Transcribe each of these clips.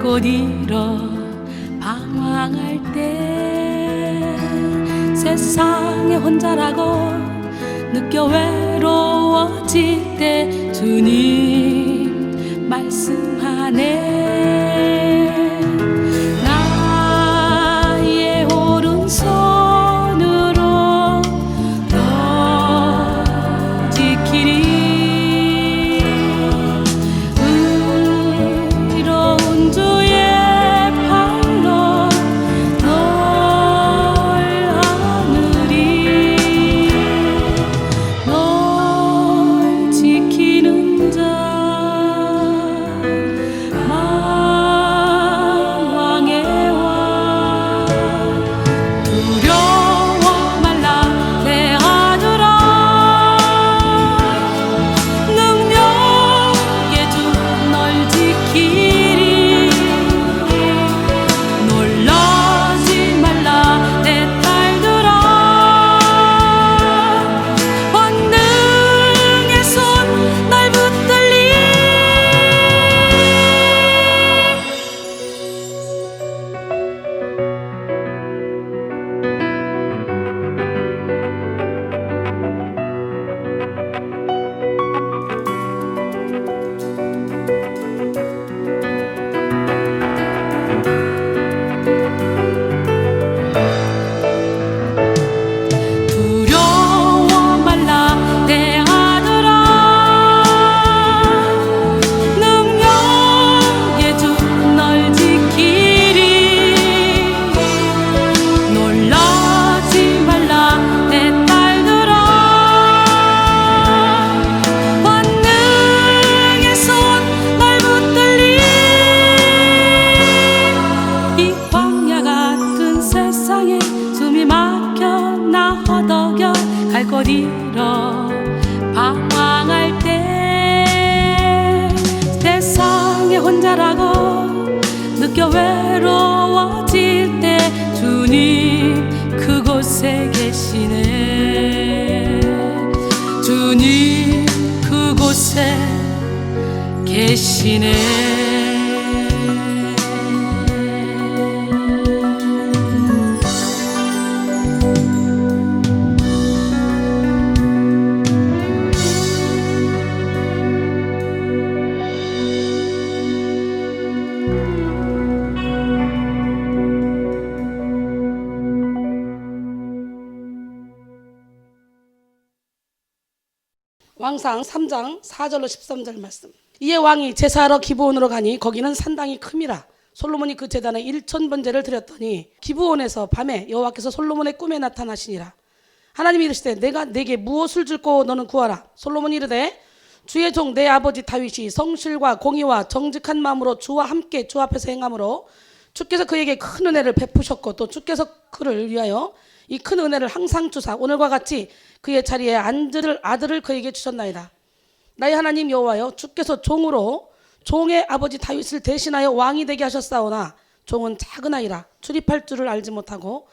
곳 잃어 방황할 때, 세상에 혼자라고 느껴 외로워질 때 주님 말씀하네. 나의 오른손으로 너 지키리. 의로운 주의 팔로 널 안으리. 널 지키는 자 만왕의 왕. 두려워 말라 내 아들아. 능력의 주 널 지키리. 놀라지 말라 내 딸들아. 권능의 손 날 붙들리. 두려워 말라 내 아들아. 능력의 주 널 지키리. 놀라지 말라 내 딸들아. 권능의 손 날 붙들리. 이 광야 같은 세상에 숨이 막혀 나 허덕여 갈 곳 잃어 방황할 때, 세상에 혼자라고 느껴 외로워질 때 주님 그곳에 계시네. 주님 그곳에 계시네. 왕상 3장 4절로 13절 말씀. 이에 왕이 제사하러 기브온으로 가니 거기는 산당이 큼이라. 솔로몬이 그 제단에 1000번제를 드렸더니 기브온에서 밤에 여호와께서 솔로몬의 꿈에 나타나시니라. 하나님이 이르시되 내가 내게 무엇을 줄고 너는 구하라. 솔로몬이 이르되 주의 종 내 아버지 다윗이 성실과 공의와 정직한 마음으로 주와 함께 주 앞에서 행함으로 주께서 그에게 큰 은혜를 베푸셨고 또 주께서 그를 위하여 이 큰 은혜를 항상 주사 오늘과 같이 그의 자리에 앉을 아들을 그에게 주셨나이다. 나의 하나님 여호와여, 주께서 종으로 종의 아버지 다윗을 대신하여 왕이 되게 하셨사오나 종은 작은 아이라 출입할 줄을 알지 못하고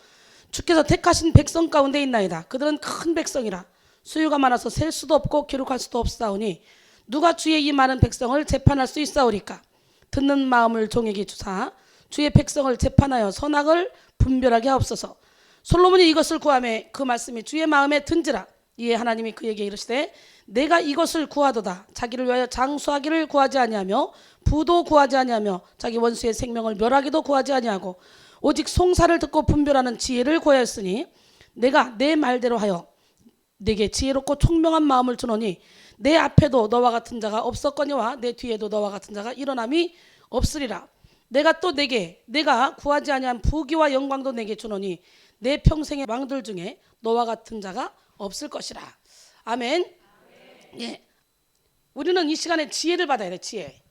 주께서 택하신 백성 가운데 있나이다. 그들은 큰 백성이라 수요가 많아서 셀 수도 없고 기록할 수도 없사오니 누가 주의 이 많은 백성을 재판할 수 있사오리까. 듣는 마음을 종에게 주사 주의 백성을 재판하여 선악을 분별하게 하옵소서. 솔로몬이 이것을 구하매 그 말씀이 주의 마음에 든지라. 이에 하나님이 그에게 이르시되 내가 이것을 구하도다. 자기를 위하여 장수하기를 구하지 아니하며 부도 구하지 아니하며 자기 원수의 생명을 멸하기도 구하지 아니하고 오직 송사를 듣고 분별하는 지혜를 구하였으니 내가 내 말대로 하여 내게 지혜롭고 총명한 마음을 주노니 내 앞에도 너와 같은 자가 없었거니와 내 뒤에도 너와 같은 자가 일어남이 없으리라. 내가 또 내가 구하지 아니한 부귀와 영광도 내게 주노니 내 평생의 왕들 중에 너와 같은 자가 없을 것이라. 아멘. 예, 우리는 이 시간에 지혜를 받아야 돼. 지혜.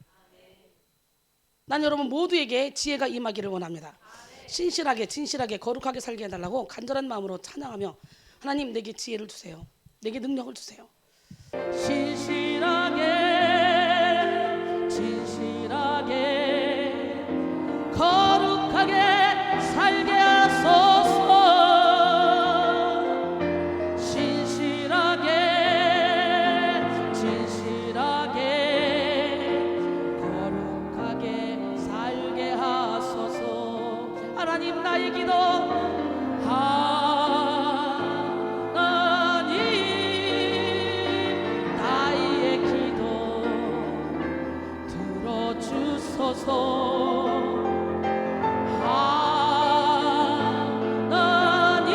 난 여러분 모두에게 지혜가 임하기를 원합니다. 신실하게 진실하게 거룩하게 살게 해달라고 간절한 마음으로 찬양하며 하나님 내게 지혜를 주세요. 내게 능력을 주세요. 신실하게 진실하게 거룩하게 살게 하소서. 신실하게 진실하게 거룩하게 살게 하나님 나의 기도 하나님 나의 기도 들어주소서 하나님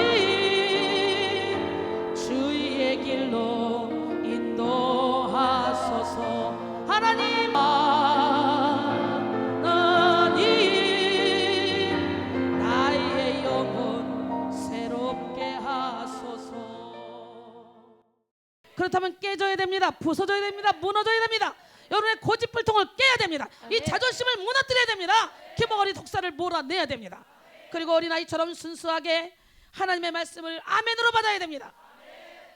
주의 길로 인도하소서 하나님 나의 영혼 새롭게 하소서. 그렇다면 깨져야 됩니다. 부서져야 됩니다. 무너져야 됩니다. 여러분의 고집불통을 깨야 됩니다. 이 자존심을 무너뜨려야 됩니다. 기머거리 독사를 몰아내야 됩니다. 그리고 어린아이처럼 순수하게 하나님의 말씀을 아멘으로 받아야 됩니다.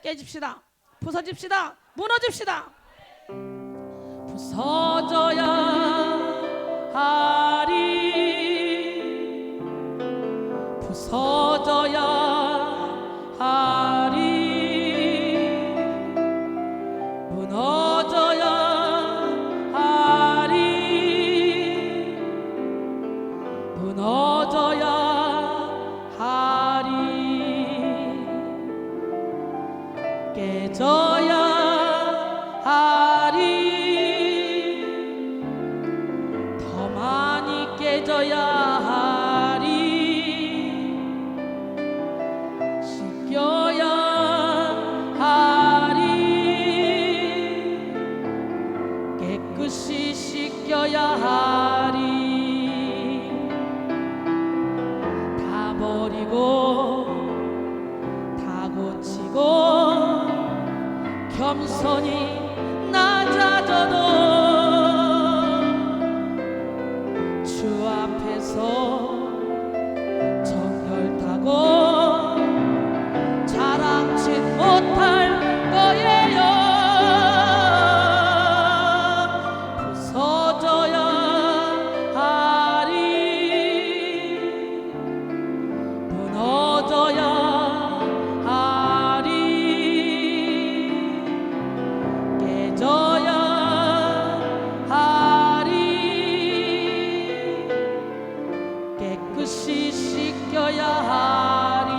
깨집시다. 부서집시다. 무너집시다. 부서져야 하리 부서져야 하리 무너져야 하리 무너져야 하리 깨져야 하리 더 많이 깨져야 하리 씻겨야 하리 깨끗이 씻겨야 하리 다 버리고 다 고치고 겸손히 낮아져도 주 앞에서 정결 타고 자랑치 못할 거예요. 부서져야 하리 무너져야 하리 깨져야 하리 깨끗이 씻겨야 하리.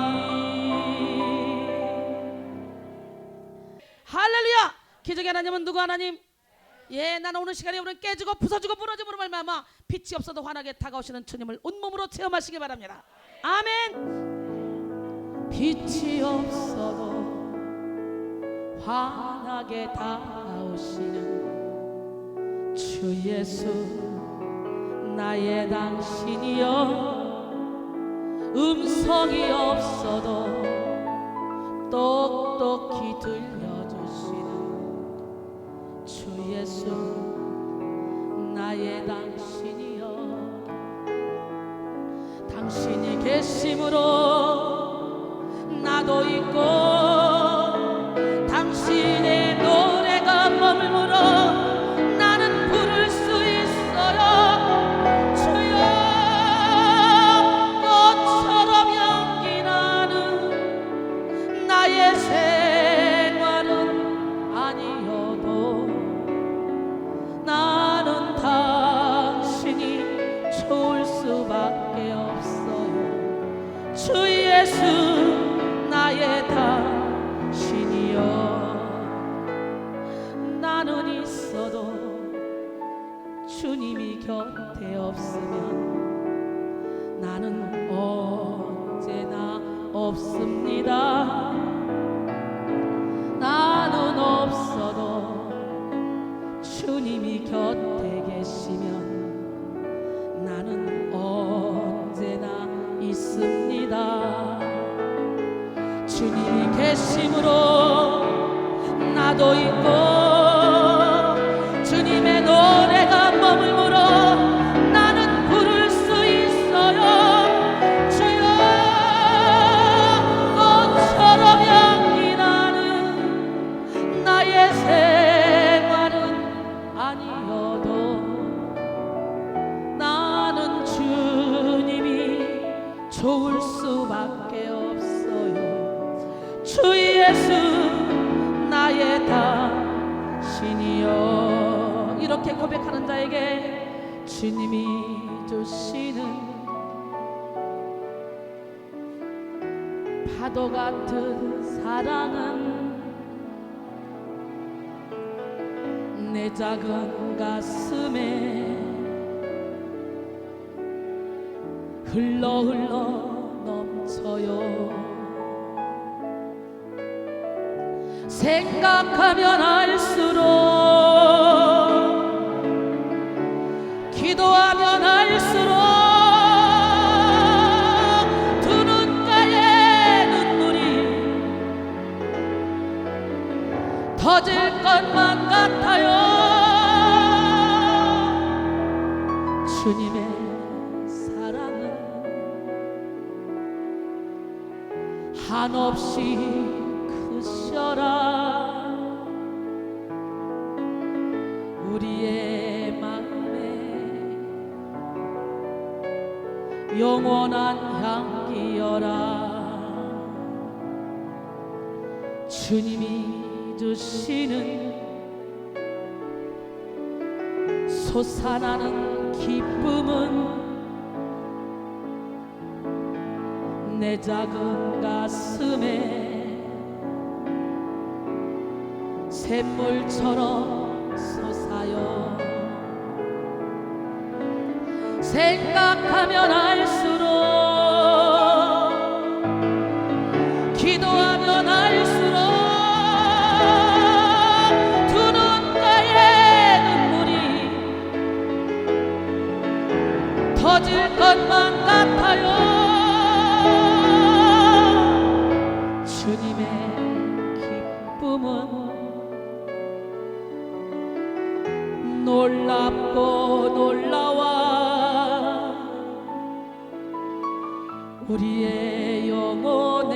할렐루야. 기적의 하나님은 누구 하나님? 예, 나는 오늘 시간에 우리는 깨지고 부서지고 무너짐으로 말미암아 빛이 없어도 환하게 다가오시는 주님을 온몸으로 체험하시기 바랍니다. 아멘. 빛이 없어도 환하게 다가오시는 주 예수 나의 당신이여 음성이 없어도 똑똑히 들려주시는 주 예수 나의 당신이여 당신이 계심으로 나도 있고 당신의 노래가 머물므로 나는 부를 수 있어요. 주여 꽃처럼 향기 나는 나의 생활은 아니어도 나는 당신이 좋을 수밖에 없어요. 주 예수 나의 당신이여 나는 있어도 주님이 곁에 없으면 나는 언제나 없습니다. 나는 없어도 주님이 곁에 계시면 나는 언제나 있습니다. 주님이 계심으로 나도 있고 주님의 노래가 머물므로 나는 부를 수 있어요. 주여 꽃처럼 향기 나는 나의 생활은 아니어도 나는 주님이 좋을 수밖에 없어요. 주 예수 나의 당신이여 이렇게 고백하는 자에게 주님이 주시는 파도 같은 사랑은 내 작은 가슴에 흘러 넘쳐요. 생각하면 할수록, 기도하면 할수록 두 눈가에 눈물이 터질 것만 같아요. 주님의 사랑은 한없이 크셔라. 우리의 마음에 영원한 향기여라. 주님이 주시는 솟아나는 기쁨은 내 작은 가슴에 샘물처럼 솟아요. 생각하면 할수록, 기도하면 할수록 두 눈가에 눈물이 터질 것만 같아요. 주님의 기쁨은 놀랍고 놀라워 우리의 영혼에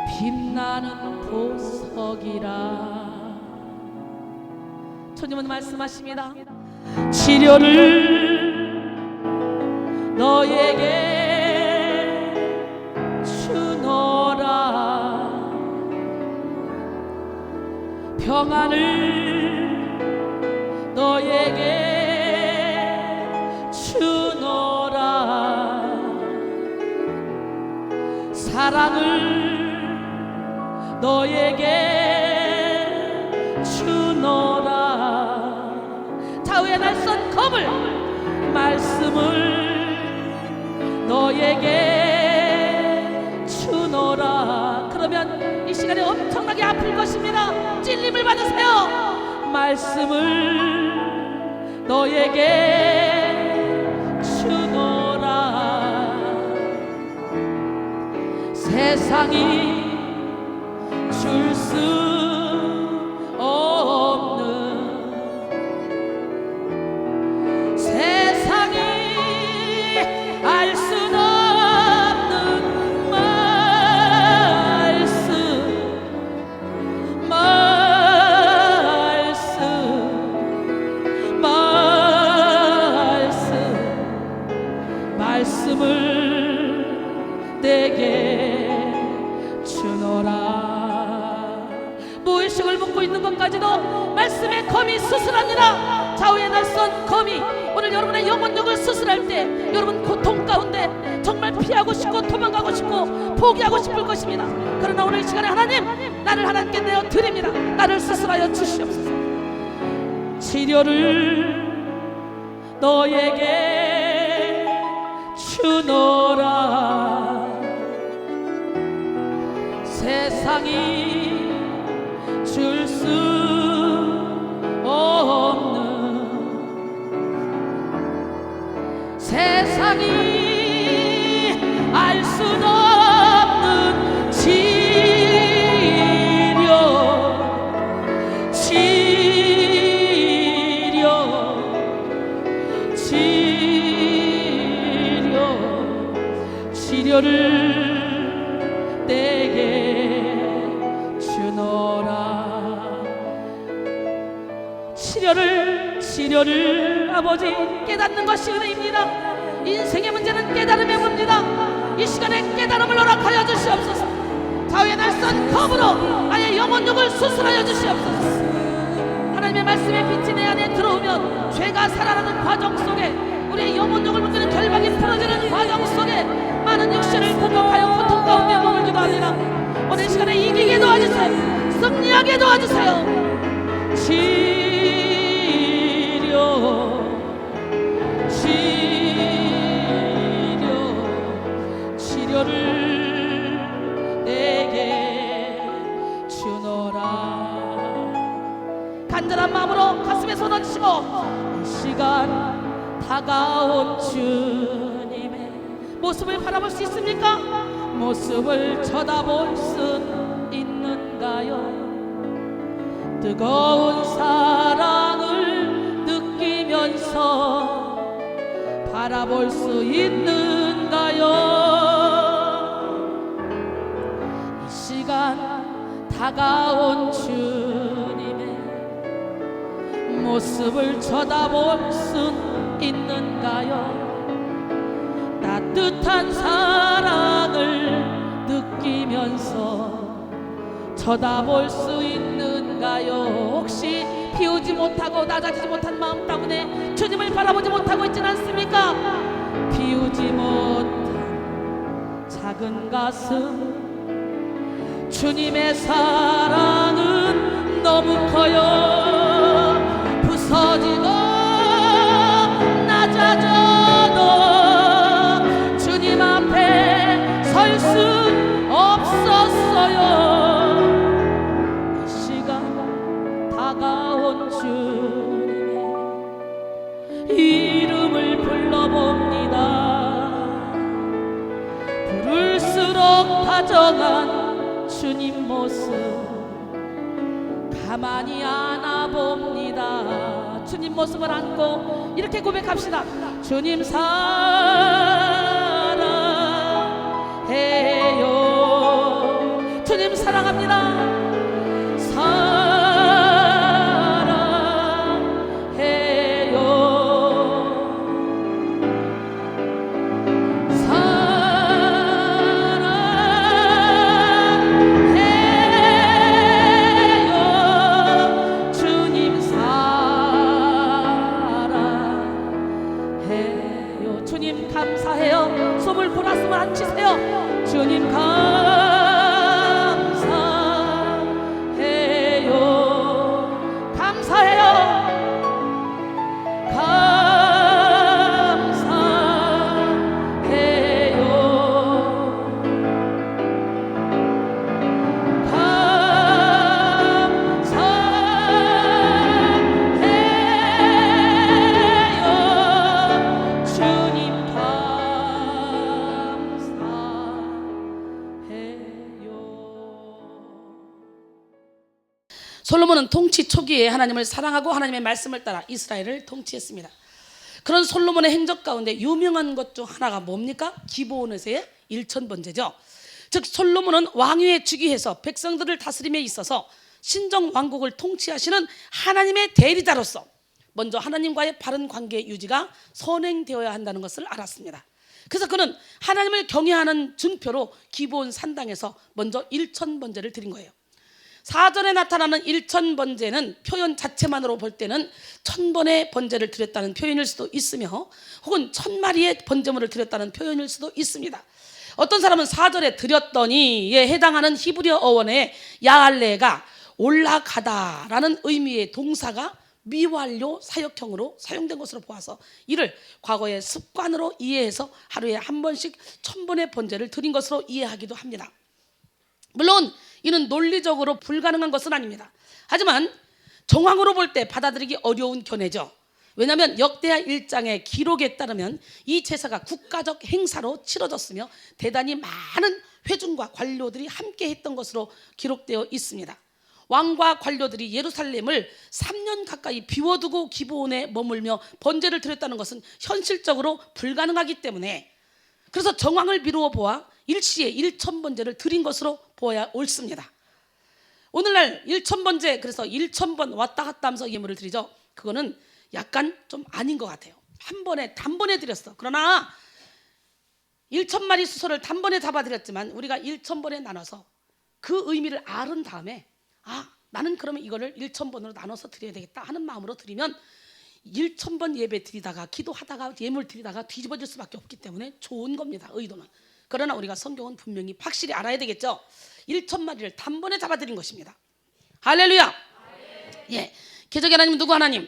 빛나는 보석이라. 주님은 말씀하십니다. 치료를 너에게 주노라. 평안을 너에게 주노라. 사랑을 너에게 주노라. 좌우의 날선 검을, 말씀을 너에게 주노라. 그러면 이 시간에 엄청나게 아플 것입니다. 찔림을 받으세요. 말씀을 너에게 주노라. 세상이 줄 수 없는, 세상이 알 수 없는 말씀을 내게 주노라. 무의식을 묻고 있는 것까지도 말씀의 검이 수술합니다. 좌우의 낯선 검이 오늘 여러분의 영혼력을 수술할 때 여러분 고통 가운데 정말 피하고 싶고 도망가고 싶고 포기하고 싶을 것입니다. 그러나 오늘 이 시간에 하나님, 나를 하나님께 내어 드립니다. 나를 수술하여 주시옵소서. 치료를 너에게 주노라. 세상이 줄 수 없는, 세상이 알 수 없는 치료를 내게 주노라. 치료를 아버지 깨닫는 것이 은혜입니다. 인생의 문제는 깨달음의 문제다. 이 시간에 깨달음을 허락하여 주시옵소서. 좌우의 날선 검으로 나의 영혼력을 수술하여 주시옵소서. 하나님의 말씀의 빛이 내 안에 들어오면 죄가 살아나는 과정 속에, 우리의 영혼력을 묶는 결박이 풀어지는 과정 속에 많은 육신을 공격하여 고통 가운데 머물기도 하니라. 오늘 시간에 이기게 도와주세요. 승리하게 도와주세요. 치료를 내게 주노라. 간절한 마음으로 가슴에 손 얹으시고 이 시간 다가온 주님의 모습을 바라볼 수 있습니까? 모습을 쳐다볼 수 있는가요? 뜨거운 사랑을 느끼면서 바라볼 수 있는가요? 이 시간 다가온 주님의 모습을 쳐다볼 수 있는가요? 따뜻한 사랑을 느끼면서 쳐다볼 수 있는가요? 혹시 비우지 못하고 낮아지지 못한 마음 때문에 주님을 바라보지 못하고 있지는 않습니까? 비우지 못한 작은 가슴, 주님의 사랑은 너무 커요. 부서지고 낮아져도 주님 앞에 설 수 없었어요. 다가온 주님의 이름을 불러봅니다. 부를수록 다정한 주님 모습 가만히 안아봅니다. 주님 모습을 안고 이렇게 고백합시다. 주님 사랑해요. 주님 사랑합니다. 주님 감사해요. 숨을 골았으면 앉히세요. 주님 감사해요. 감사해요. 솔로몬은 통치 초기에 하나님을 사랑하고 하나님의 말씀을 따라 이스라엘을 통치했습니다. 그런 솔로몬의 행적 가운데 유명한 것 중 하나가 뭡니까? 기브온에서의 일천번제죠. 즉 솔로몬은 왕위에 즉위해서 백성들을 다스림에 있어서 신정 왕국을 통치하시는 하나님의 대리자로서 먼저 하나님과의 바른 관계 유지가 선행되어야 한다는 것을 알았습니다. 그래서 그는 하나님을 경외하는 증표로 기브온 산당에서 먼저 일천번제를 드린 거예요. 사전에 나타나는 일천번제는 표현 자체만으로 볼 때는 1000번의 번제를 드렸다는 표현일 수도 있으며 혹은 1000마리의 번제물을 드렸다는 표현일 수도 있습니다. 어떤 사람은 4절에 드렸더니에 해당하는 히브리어 어원의 야알레가 올라가다라는 의미의 동사가 미완료 사역형으로 사용된 것으로 보아서 이를 과거의 습관으로 이해해서 하루에 한 번씩 1000번의 번제를 드린 것으로 이해하기도 합니다. 물론 이는 논리적으로 불가능한 것은 아닙니다. 하지만 정황으로 볼 때 받아들이기 어려운 견해죠. 왜냐하면 역대하 1장의 기록에 따르면 이 제사가 국가적 행사로 치러졌으며 대단히 많은 회중과 관료들이 함께 했던 것으로 기록되어 있습니다. 왕과 관료들이 예루살렘을 3년 가까이 비워두고 기브온에 머물며 번제를 드렸다는 것은 현실적으로 불가능하기 때문에 그래서 정황을 미루어 보아 일시에 1000번제를 드린 것으로 보아야 옳습니다. 오늘날 1000번제 그래서 1000번 왔다 갔다 하면서 예물을 드리죠. 그거는 약간 좀 아닌 것 같아요. 한 번에 단번에 드렸어. 그러나 1000마리 수소를 단번에 잡아드렸지만 우리가 1000번에 나눠서 그 의미를 알은 다음에 나는 그러면 이거를 1000번으로 나눠서 드려야 되겠다 하는 마음으로 드리면 1000번 예배 드리다가 기도하다가 예물 드리다가 뒤집어질 수밖에 없기 때문에 좋은 겁니다. 의도는. 그러나 우리가 성경은 분명히 확실히 알아야 되겠죠. 1,000마리를 단번에 잡아들인 것입니다. 할렐루야. 예, 기적의 하나님은 누구 하나님?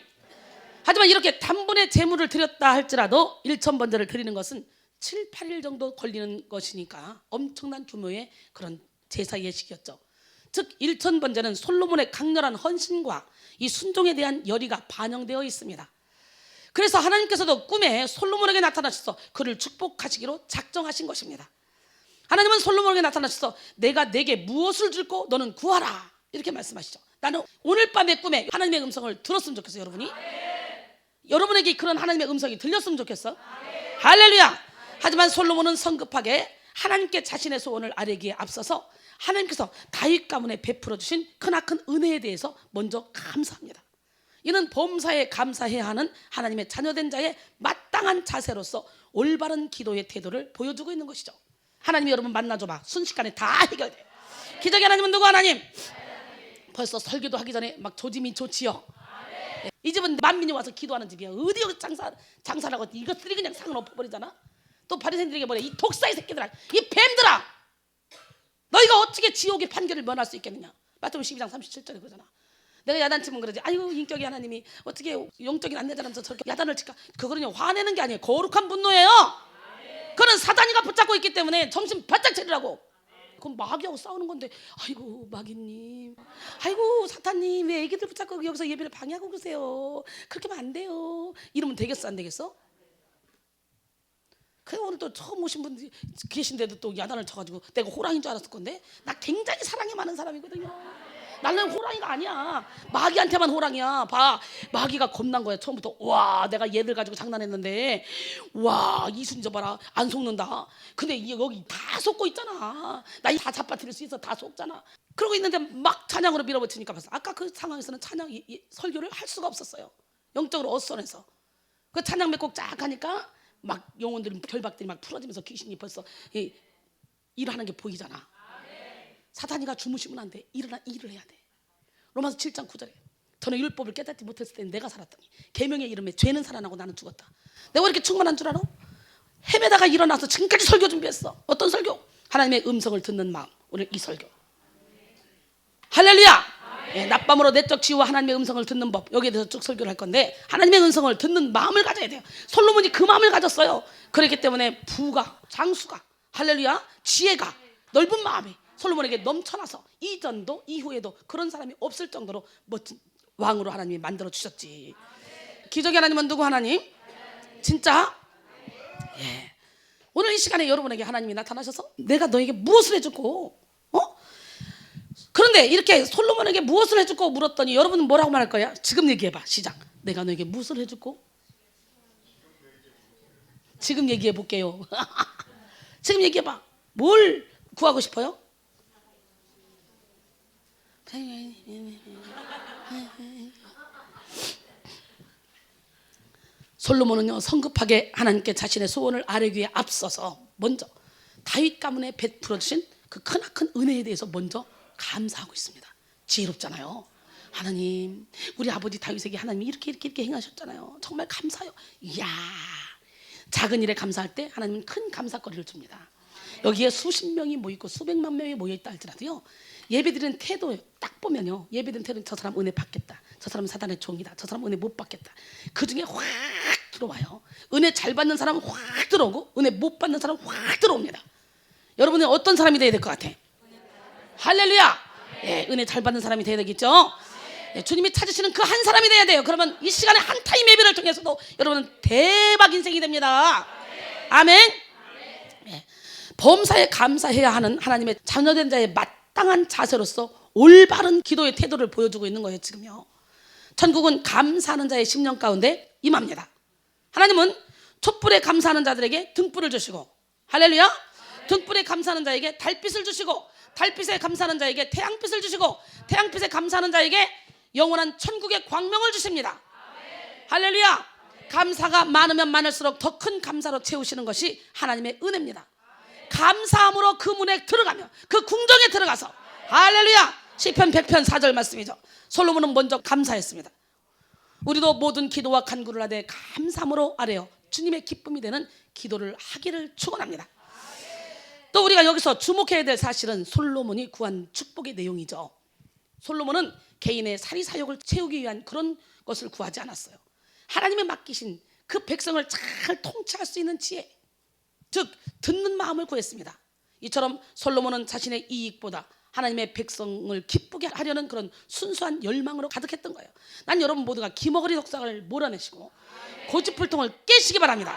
하지만 이렇게 단번에 제물을 드렸다 할지라도 1,000번제를 드리는 것은 7, 8일 정도 걸리는 것이니까 엄청난 규모의 그런 제사 예식이었죠. 즉 1,000번제는 솔로몬의 강렬한 헌신과 이 순종에 대한 열의가 반영되어 있습니다. 그래서 하나님께서도 꿈에 솔로몬에게 나타나셔서 그를 축복하시기로 작정하신 것입니다. 하나님은 솔로몬에게 나타나셔서 내가 내게 무엇을 줄고 너는 구하라 이렇게 말씀하시죠. 나는 오늘 밤의 꿈에 하나님의 음성을 들었으면 좋겠어요. 여러분이 여러분에게 그런 하나님의 음성이 들렸으면 좋겠어. 할렐루야. 하지만 솔로몬은 성급하게 하나님께 자신의 소원을 아뢰기에 앞서서 하나님께서 다윗 가문에 베풀어 주신 크나큰 은혜에 대해서 먼저 감사합니다. 이는 범사에 감사해야 하는 하나님의 자녀된 자의 마땅한 자세로서 올바른 기도의 태도를 보여주고 있는 것이죠. 하나님이 여러분 만나줘봐. 순식간에 다 해결돼. 기적의 하나님은 누구 하나님? 벌써 설교도 하기 전에 막 조짐이 좋지요. 이 집은 만민이 와서 기도하는 집이야. 어디 여기 장사라고 이것들이 그냥 상을 엎어버리잖아. 또 바리새인들에게 뭐래? 이 독사의 새끼들아, 이 뱀들아, 너희가 어떻게 지옥의 판결을 면할 수 있겠느냐. 마태복음 12장 37절에 그러잖아. 내가 야단치면 그러지. 아유 인격의 하나님이 어떻게 영적인 안내자라면서 저렇게 야단을 칠까. 그거는요 화내는 게 아니에요. 거룩한 분노예요. 그는 사단이가 붙잡고 있기 때문에 정신 바짝 차리라고. 그럼 마귀하고 싸우는 건데, 아이고 마귀님, 아이고 사탄님, 왜 애기들 붙잡고 여기서 예배를 방해하고 그러세요? 그렇게 하면 안 돼요. 이러면 되겠어 안 되겠어? 그래 오늘 또 처음 오신 분들이 계신데도 또 야단을 쳐가지고 내가 호랑이인 줄 알았을 건데, 나 굉장히 사랑이 많은 사람이거든요. 나는 호랑이가 아니야. 마귀한테만 호랑이야. 봐, 마귀가 겁난 거야 처음부터. 와, 내가 얘들 가지고 장난했는데, 와 이순저 봐라 안 속는다. 근데 여기 다 속고 있잖아. 나 다 잡아뜨릴 수 있어. 다 속잖아. 그러고 있는데 막 찬양으로 밀어붙이니까 봤어. 아까 그 상황에서는 찬양 설교를 할 수가 없었어요. 영적으로 어선해서 그 찬양 몇 곡 쫙 하니까 막 영혼들이 결박들이 막 풀어지면서 귀신이 벌써 일하는 게 보이잖아. 사탄이가 주무시면 안 돼. 일을 해야 돼. 로마서 7장 9절에 저는 율법을 깨닫지 못했을 때 내가 살았더니 계명의 이름에 죄는 살아나고 나는 죽었다. 내가 왜 이렇게 충만한 줄 알아? 헤매다가 일어나서 지금까지 설교 준비했어. 어떤 설교? 하나님의 음성을 듣는 마음. 오늘 이 설교. 할렐루야. 예, 낮밤으로 내적 지혜와 하나님의 음성을 듣는 법, 여기에 대해서 쭉 설교를 할 건데, 하나님의 음성을 듣는 마음을 가져야 돼요. 솔로몬이 그 마음을 가졌어요. 그렇기 때문에 부가, 장수가, 할렐루야, 지혜가, 넓은 마음이 솔로몬에게 넘쳐나서 이전도 이후에도 그런 사람이 없을 정도로 멋진 왕으로 하나님이 만들어 주셨지. 기적의 하나님은 누구 하나님? 진짜? 예. 오늘 이 시간에 여러분에게 하나님이 나타나셔서 내가 너에게 무엇을 해주고, 그런데 이렇게 솔로몬에게 무엇을 해주고 물었더니 여러분은 뭐라고 말할 거야? 지금 얘기해봐. 시작. 내가 너에게 무엇을 해주고? 지금 얘기해 볼게요. 지금 얘기해봐. 뭘 구하고 싶어요? 솔로몬은요 성급하게 하나님께 자신의 소원을 아뢰기에 앞서서 먼저 다윗 가문에 베풀어 주신 그 크나큰 은혜에 대해서 먼저 감사하고 있습니다. 지혜롭잖아요. 하나님, 우리 아버지 다윗에게 하나님이 이렇게 행하셨잖아요. 정말 감사해요. 이야, 작은 일에 감사할 때 하나님은 큰 감사거리를 줍니다. 여기에 수십 명이 모이고 수백만 명이 모여있다 할지라도요, 예배드리는 태도 딱 보면요, 예배드리는 태도는 저 사람 은혜 받겠다, 저 사람은 사단의 종이다, 저 사람 은혜 못 받겠다, 그 중에 확 들어와요. 은혜 잘 받는 사람은 확 들어오고 은혜 못 받는 사람은 확 들어옵니다. 여러분은 어떤 사람이 돼야 될 것 같아? 할렐루야. 예, 은혜 잘 받는 사람이 돼야 되겠죠. 예, 주님이 찾으시는 그 한 사람이 돼야 돼요. 그러면 이 시간에 한 타임 예배를 통해서도 여러분은 대박 인생이 됩니다. 아멘. 예, 범사에 감사해야 하는 하나님의 자녀된 자의 마땅한 자세로서 올바른 기도의 태도를 보여주고 있는 거예요. 지금요, 천국은 감사하는 자의 심령 가운데 임합니다. 하나님은 촛불에 감사하는 자들에게 등불을 주시고, 할렐루야, 등불에 감사하는 자에게 달빛을 주시고, 달빛에 감사하는 자에게 태양빛을 주시고, 태양빛에 감사하는 자에게 영원한 천국의 광명을 주십니다. 할렐루야. 감사가 많으면 많을수록 더 큰 감사로 채우시는 것이 하나님의 은혜입니다. 감사함으로 그 문에 들어가며 그 궁정에 들어가서, 할렐루야, 시편 100편 4절 말씀이죠. 솔로몬은 먼저 감사했습니다. 우리도 모든 기도와 간구를 하되 감사함으로 아뢰어 주님의 기쁨이 되는 기도를 하기를 축원합니다. 또 우리가 여기서 주목해야 될 사실은 솔로몬이 구한 축복의 내용이죠. 솔로몬은 개인의 사리사욕을 채우기 위한 그런 것을 구하지 않았어요. 하나님의 맡기신 그 백성을 잘 통치할 수 있는 지혜, 즉 듣는 마음을 구했습니다. 이처럼 솔로몬은 자신의 이익보다 하나님의 백성을 기쁘게 하려는 그런 순수한 열망으로 가득했던 거예요. 난 여러분 모두가 기머거리 독삭을 몰아내시고 고집불통을 깨시기 바랍니다.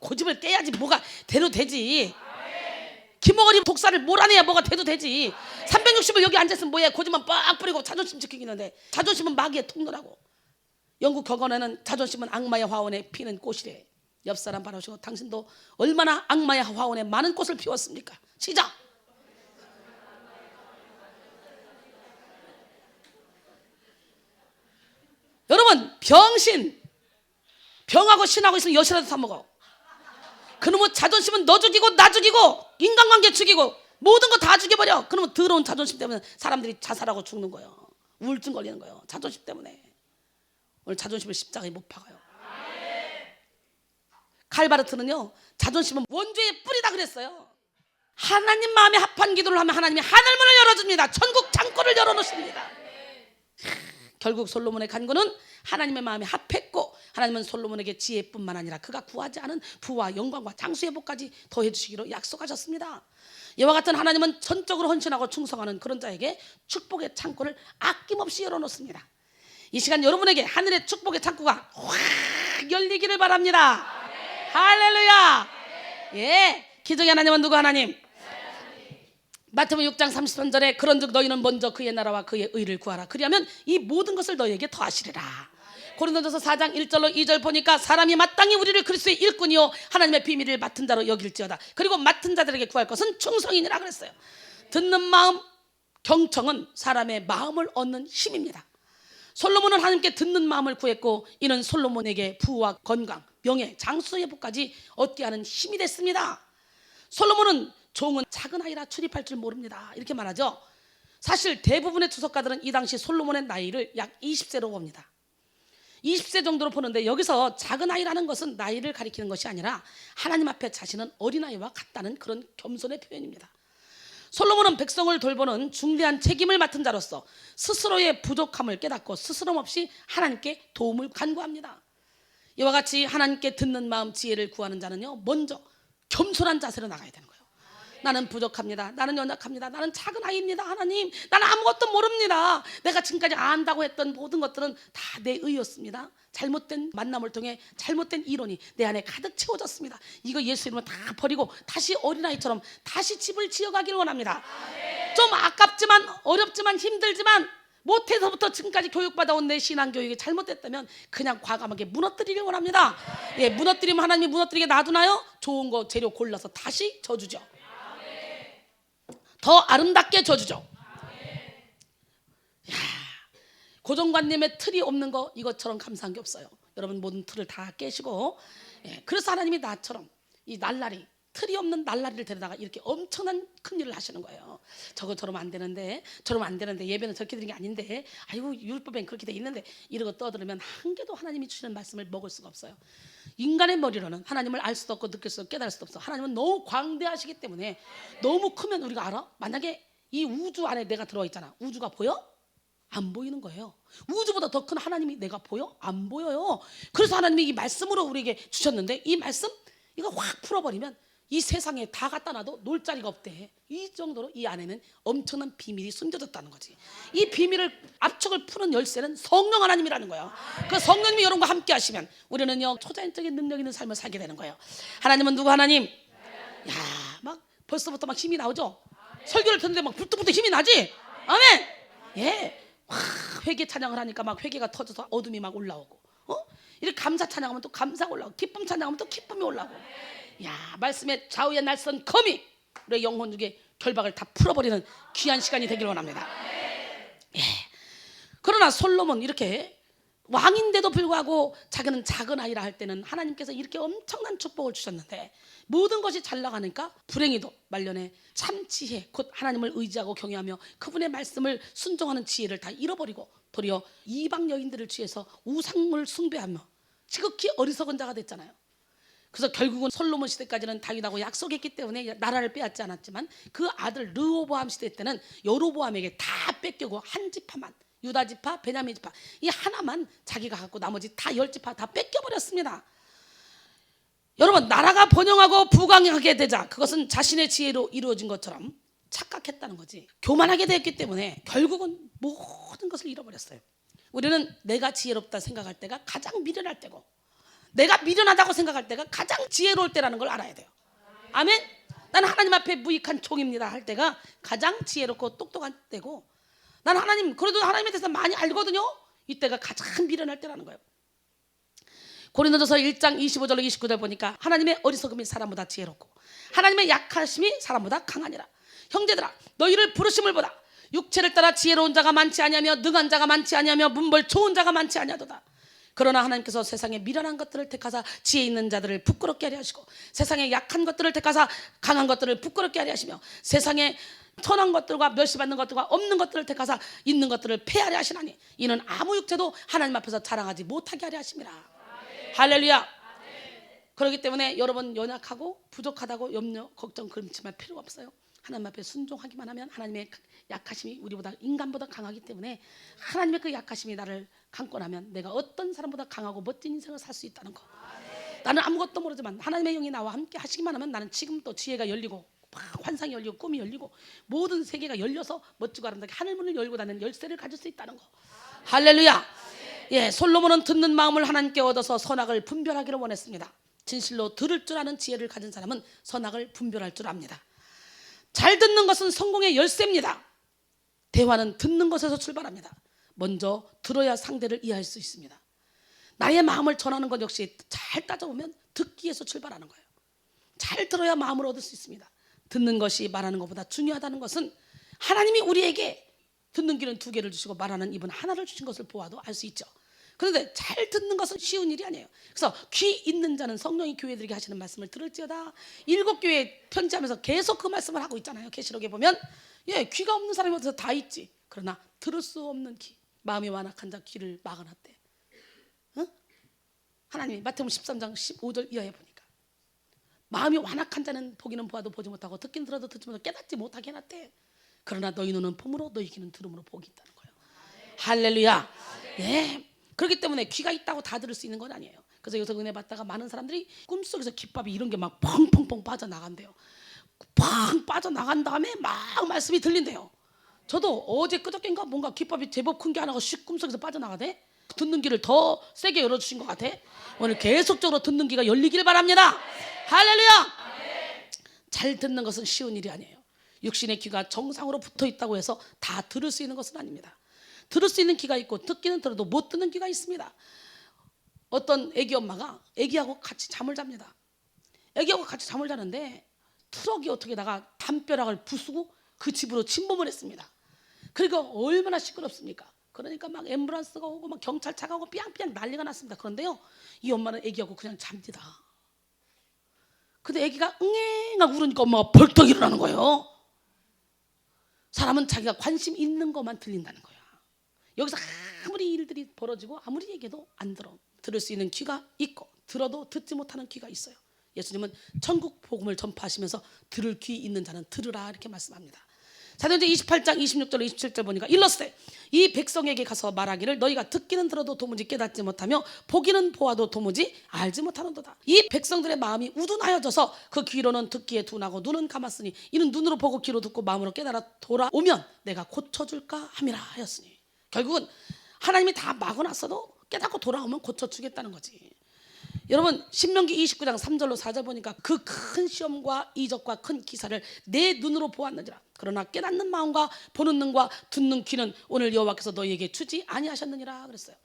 고집을 깨야지 뭐가 돼도 되지. 기머거리 독사를 몰아내야 뭐가 돼도 되지. 360일 여기 앉아있으면 뭐야, 고집만 빡 뿌리고 자존심 지키기는데 자존심은 마귀의 통로라고. 영국 격언에는 자존심은 악마의 화원에 피는 꽃이래. 옆 사람 바라보시고, 당신도 얼마나 악마의 화원에 많은 꽃을 피웠습니까? 시작. 여러분, 병하고 신하고 있으면 여시라도 사 먹어. 그놈의 자존심은 너 죽이고 나 죽이고 인간관계 죽이고 모든 거 다 죽여버려. 그러면 더러운 자존심 때문에 사람들이 자살하고 죽는 거예요. 우울증 걸리는 거예요. 자존심 때문에. 오늘 자존심을 십자가에 못 박아요. 칼바르트는요, 자존심은 원죄의 뿌리다 그랬어요. 하나님 마음에 합한 기도를 하면 하나님이 하늘문을 열어줍니다. 천국 창고를 열어놓습니다. 결국 솔로몬의 간구는 하나님의 마음에 합했고, 하나님은 솔로몬에게 지혜뿐만 아니라 그가 구하지 않은 부와 영광과 장수의 복까지 더해 주시기로 약속하셨습니다. 이와 같은 하나님은 전적으로 헌신하고 충성하는 그런 자에게 축복의 창고를 아낌없이 열어놓습니다. 이 시간 여러분에게 하늘의 축복의 창고가 확 열리기를 바랍니다. 할렐루야. 예, 기적의 하나님은 누구 하나님? 마태복음 6장 33절에 그런즉 너희는 먼저 그의 나라와 그의 의를 구하라. 그리하면 이 모든 것을 너희에게 더하시리라. 고린도전서 4장 1절로 2절 보니까 사람이 마땅히 우리를 그리스도의 일꾼이요 하나님의 비밀을 맡은 자로 여길지어다. 그리고 맡은 자들에게 구할 것은 충성이니라 그랬어요. 듣는 마음, 경청은 사람의 마음을 얻는 힘입니다. 솔로몬은 하나님께 듣는 마음을 구했고, 이는 솔로몬에게 부와 건강, 명예, 장수의 복까지 얻게 하는 힘이 됐습니다. 솔로몬은 종은 작은 아이라 출입할 줄 모릅니다, 이렇게 말하죠. 사실 대부분의 주석가들은 이 당시 솔로몬의 나이를 약 20세로 봅니다. 20세 정도로 보는데, 여기서 작은 아이라는 것은 나이를 가리키는 것이 아니라 하나님 앞에 자신은 어린아이와 같다는 그런 겸손의 표현입니다. 솔로몬은 백성을 돌보는 중대한 책임을 맡은 자로서 스스로의 부족함을 깨닫고 스스럼 없이 하나님께 도움을 간구합니다. 이와 같이 하나님께 듣는 마음, 지혜를 구하는 자는요, 먼저 겸손한 자세로 나가야 되는 거예요. 나는 부족합니다. 나는 연약합니다. 나는 작은 아이입니다. 하나님, 나는 아무것도 모릅니다. 내가 지금까지 안다고 했던 모든 것들은 다 내 의였습니다. 잘못된 만남을 통해 잘못된 이론이 내 안에 가득 채워졌습니다. 이거 예수 이름으로 다 버리고 다시 어린아이처럼 다시 집을 지어가기를 원합니다. 좀 아깝지만 어렵지만 힘들지만 못해서부터 지금까지 교육받아온 내 신앙교육이 잘못됐다면 그냥 과감하게 무너뜨리길 원합니다. 예, 무너뜨리면 하나님이 무너뜨리게 놔두나요? 좋은 거 재료 골라서 다시 져주죠. 더 아름답게 져주죠. 고정관념의 틀이 없는 거, 이것처럼 감사한 게 없어요. 여러분 모든 틀을 다 깨시고, 예, 그래서 하나님이 나처럼 이 날라리, 틀이 없는 날라리를 데려다가 이렇게 엄청난 큰 일을 하시는 거예요. 저러면 안 되는데, 저러면 안 되는데, 예배는 저렇게 드리는 게 아닌데, 아이고 율법엔 그렇게 돼 있는데, 이러고 떠들으면 한 개도 하나님이 주시는 말씀을 먹을 수가 없어요. 인간의 머리로는 하나님을 알 수도 없고 느낄 수도 없고 깨달을 수도 없어. 하나님은 너무 광대하시기 때문에, 너무 크면 우리가 알아? 만약에 이 우주 안에 내가 들어와 있잖아. 우주가 보여? 안 보이는 거예요. 우주보다 더 큰 하나님이 내가 보여? 안 보여요. 그래서 하나님이 이 말씀으로 우리에게 주셨는데, 이 말씀 이거 확 풀어버리면 이 세상에 다 갖다 놔도 놀 자리가 없대. 이 정도로 이 안에는 엄청난 비밀이 숨겨졌다는 거지. 이 비밀을 압축을 푸는 열쇠는 성령 하나님이라는 거예요. 그 성령님이 여러분과 함께 하시면 우리는요 초자연적인 능력 있는 삶을 살게 되는 거예요. 하나님은 누구 하나님? 야, 막 벌써부터 막 힘이 나오죠. 설교를 듣는데 막 불뚝불뚝 힘이 나지. 아멘. 예. 회개 찬양을 하니까 막 회개가 터져서 어둠이 막 올라오고, 이렇게 감사 찬양하면 또 감사가 올라오고, 기쁨 찬양하면 또 기쁨이 올라오고. 야, 말씀의 좌우에 날선 검이 우리의 영혼 중에 결박을 다 풀어버리는 귀한 시간이 되길 원합니다. 예. 그러나 솔로몬 이렇게 왕인데도 불구하고 자기는 작은 아이라 할 때는 하나님께서 이렇게 엄청난 축복을 주셨는데, 모든 것이 잘 나가니까 불행히도 말년에 참 지혜, 곧 하나님을 의지하고 경외하며 그분의 말씀을 순종하는 지혜를 다 잃어버리고 도리어 이방 여인들을 취해서 우상을 숭배하며 지극히 어리석은 자가 됐잖아요. 그래서 결국은 솔로몬 시대까지는 다윗하고 약속했기 때문에 나라를 빼앗지 않았지만 그 아들 르호보암 시대 때는 여로보암에게 다 뺏기고 한 지파만, 유다 지파, 베냐민 지파 이 하나만 자기가 갖고 나머지 다 10지파 다 뺏겨버렸습니다. 여러분, 나라가 번영하고 부강하게 되자 그것은 자신의 지혜로 이루어진 것처럼 착각했다는 거지. 교만하게 되었기 때문에 결국은 모든 것을 잃어버렸어요. 우리는 내가 지혜롭다 생각할 때가 가장 미련할 때고, 내가 미련하다고 생각할 때가 가장 지혜로울 때라는 걸 알아야 돼요. 아멘. 나는 하나님 앞에 무익한 종입니다 할 때가 가장 지혜롭고 똑똑한 때고, 나는 하나님 그래도 하나님에 대해서 많이 알거든요, 이때가 가장 미련할 때라는 거예요. 고린도전서 1장 25절로 29절 보니까 하나님의 어리석음이 사람보다 지혜롭고 하나님의 약하심이 사람보다 강하니라. 형제들아, 너희를 부르심을 보다 육체를 따라 지혜로운 자가 많지 아니하며 능한 자가 많지 아니하며 문벌 좋은 자가 많지 아니하도다. 그러나 하나님께서 세상에 미련한 것들을 택하사 지혜 있는 자들을 부끄럽게 하려 하시고 세상에 약한 것들을 택하사 강한 것들을 부끄럽게 하려 하시며 세상에 천한 것들과 멸시받는 것들과 없는 것들을 택하사 있는 것들을 폐하려 하시나니 이는 아무 육체도 하나님 앞에서 자랑하지 못하게 하려 하심이라. 할렐루야. 그렇기 때문에 여러분 연약하고 부족하다고 염려 걱정 근심할 필요가 없어요. 하나님 앞에 순종하기만 하면 하나님의 약하심이 우리보다 인간보다 강하기 때문에 하나님의 그 약하심이 나를 강권하면 내가 어떤 사람보다 강하고 멋진 인생을 살 수 있다는 거. 나는 아무것도 모르지만 하나님의 영이 나와 함께 하시기만 하면 나는 지금 또 지혜가 열리고 환상이 열리고 꿈이 열리고 모든 세계가 열려서 멋지고 아름답게 하늘문을 열고 닫는 열쇠를 가질 수 있다는 거. 할렐루야. 예, 솔로몬은 듣는 마음을 하나님께 얻어서 선악을 분별하기를 원했습니다. 진실로 들을 줄 아는 지혜를 가진 사람은 선악을 분별할 줄 압니다. 잘 듣는 것은 성공의 열쇠입니다. 대화는 듣는 것에서 출발합니다. 먼저 들어야 상대를 이해할 수 있습니다. 나의 마음을 전하는 것 역시 잘 따져보면 듣기에서 출발하는 거예요. 잘 들어야 마음을 얻을 수 있습니다. 듣는 것이 말하는 것보다 중요하다는 것은 하나님이 우리에게 듣는 귀는 2개를 주시고 말하는 입은 하나를 주신 것을 보아도 알 수 있죠. 그런데 잘 듣는 것은 쉬운 일이 아니에요. 그래서 귀 있는 자는 성령이 교회들에게 하시는 말씀을 들을지어다. 7교회 편지하면서 계속 그 말씀을 하고 있잖아요. 계시록에 보면 귀가 없는 사람이 어디서 다 있지. 그러나 들을 수 없는 귀, 마음이 완악한 자 귀를 막아놨대. 응? 하나님이 마태복음 13장 15절 이하에 보니까 마음이 완악한 자는 보기는 보아도 보지 못하고 듣긴 들어도 듣지 못하고 깨닫지 못하게 해놨대. 그러나 너희 눈은 봄으로 너희 귀는 들음으로 복이 있다는 거예요. 할렐루야. 예. 그렇기 때문에 귀가 있다고 다 들을 수 있는 건 아니에요. 그래서 여기서 은혜 받다가 많은 사람들이 꿈속에서 깃밥이 이런 게 막 펑펑펑 빠져나간대요. 팡 빠져나간 다음에 막 말씀이 들린대요. 저도 어제 그저께인가 뭔가 깃밥이 제법 큰 게 하나가 씩 꿈속에서 빠져나가대. 듣는 귀를 더 세게 열어주신 것 같아. 오늘 계속적으로 듣는 귀가 열리길 바랍니다. 할렐루야. 잘 듣는 것은 쉬운 일이 아니에요. 육신의 귀가 정상으로 붙어 있다고 해서 다 들을 수 있는 것은 아닙니다. 들을 수 있는 귀가 있고 듣기는 들어도 못 듣는 귀가 있습니다. 어떤 애기 엄마가 애기하고 같이 잠을 잡니다. 애기하고 같이 잠을 자는데 트럭이 어떻게 나가 담벼락을 부수고 그 집으로 침범을 했습니다. 그러니까 얼마나 시끄럽습니까? 그러니까 막 앰뷸런스가 오고 막 경찰차가 오고 삐약삐약 난리가 났습니다. 그런데요, 이 엄마는 애기하고 그냥 잡니다. 근데 애기가 응애가 울으니까 엄마가 벌떡 일어나는 거예요. 사람은 자기가 관심 있는 것만 들린다는 거야. 여기서 아무리 일들이 벌어지고 아무리 얘기해도 안 들어. 들을 수 있는 귀가 있고 들어도 듣지 못하는 귀가 있어요. 예수님은 천국 복음을 전파하시면서 들을 귀 있는 자는 들으라 이렇게 말씀합니다. 사도행전 28장 26절 27절 보니까 일렀을 때 이 백성에게 가서 말하기를 너희가 듣기는 들어도 도무지 깨닫지 못하며 보기는 보아도 도무지 알지 못하는도다. 이 백성들의 마음이 우둔하여져서 그 귀로는 듣기에 둔하고 눈은 감았으니 이는 눈으로 보고 귀로 듣고 마음으로 깨달아 돌아오면 내가 고쳐줄까 함이라 하였으니, 결국은 하나님이 다 막아놨어도 깨닫고 돌아오면 고쳐주겠다는 거지. 여러분 신명기 29장 3절로 4절 보니까 그 큰 시험과 이적과 큰 기사를 내 눈으로 보았느니라. 그러나 깨닫는 마음과 보는 눈과 듣는 귀는 오늘 여호와께서 너희에게 주지 아니하셨느니라 그랬어요.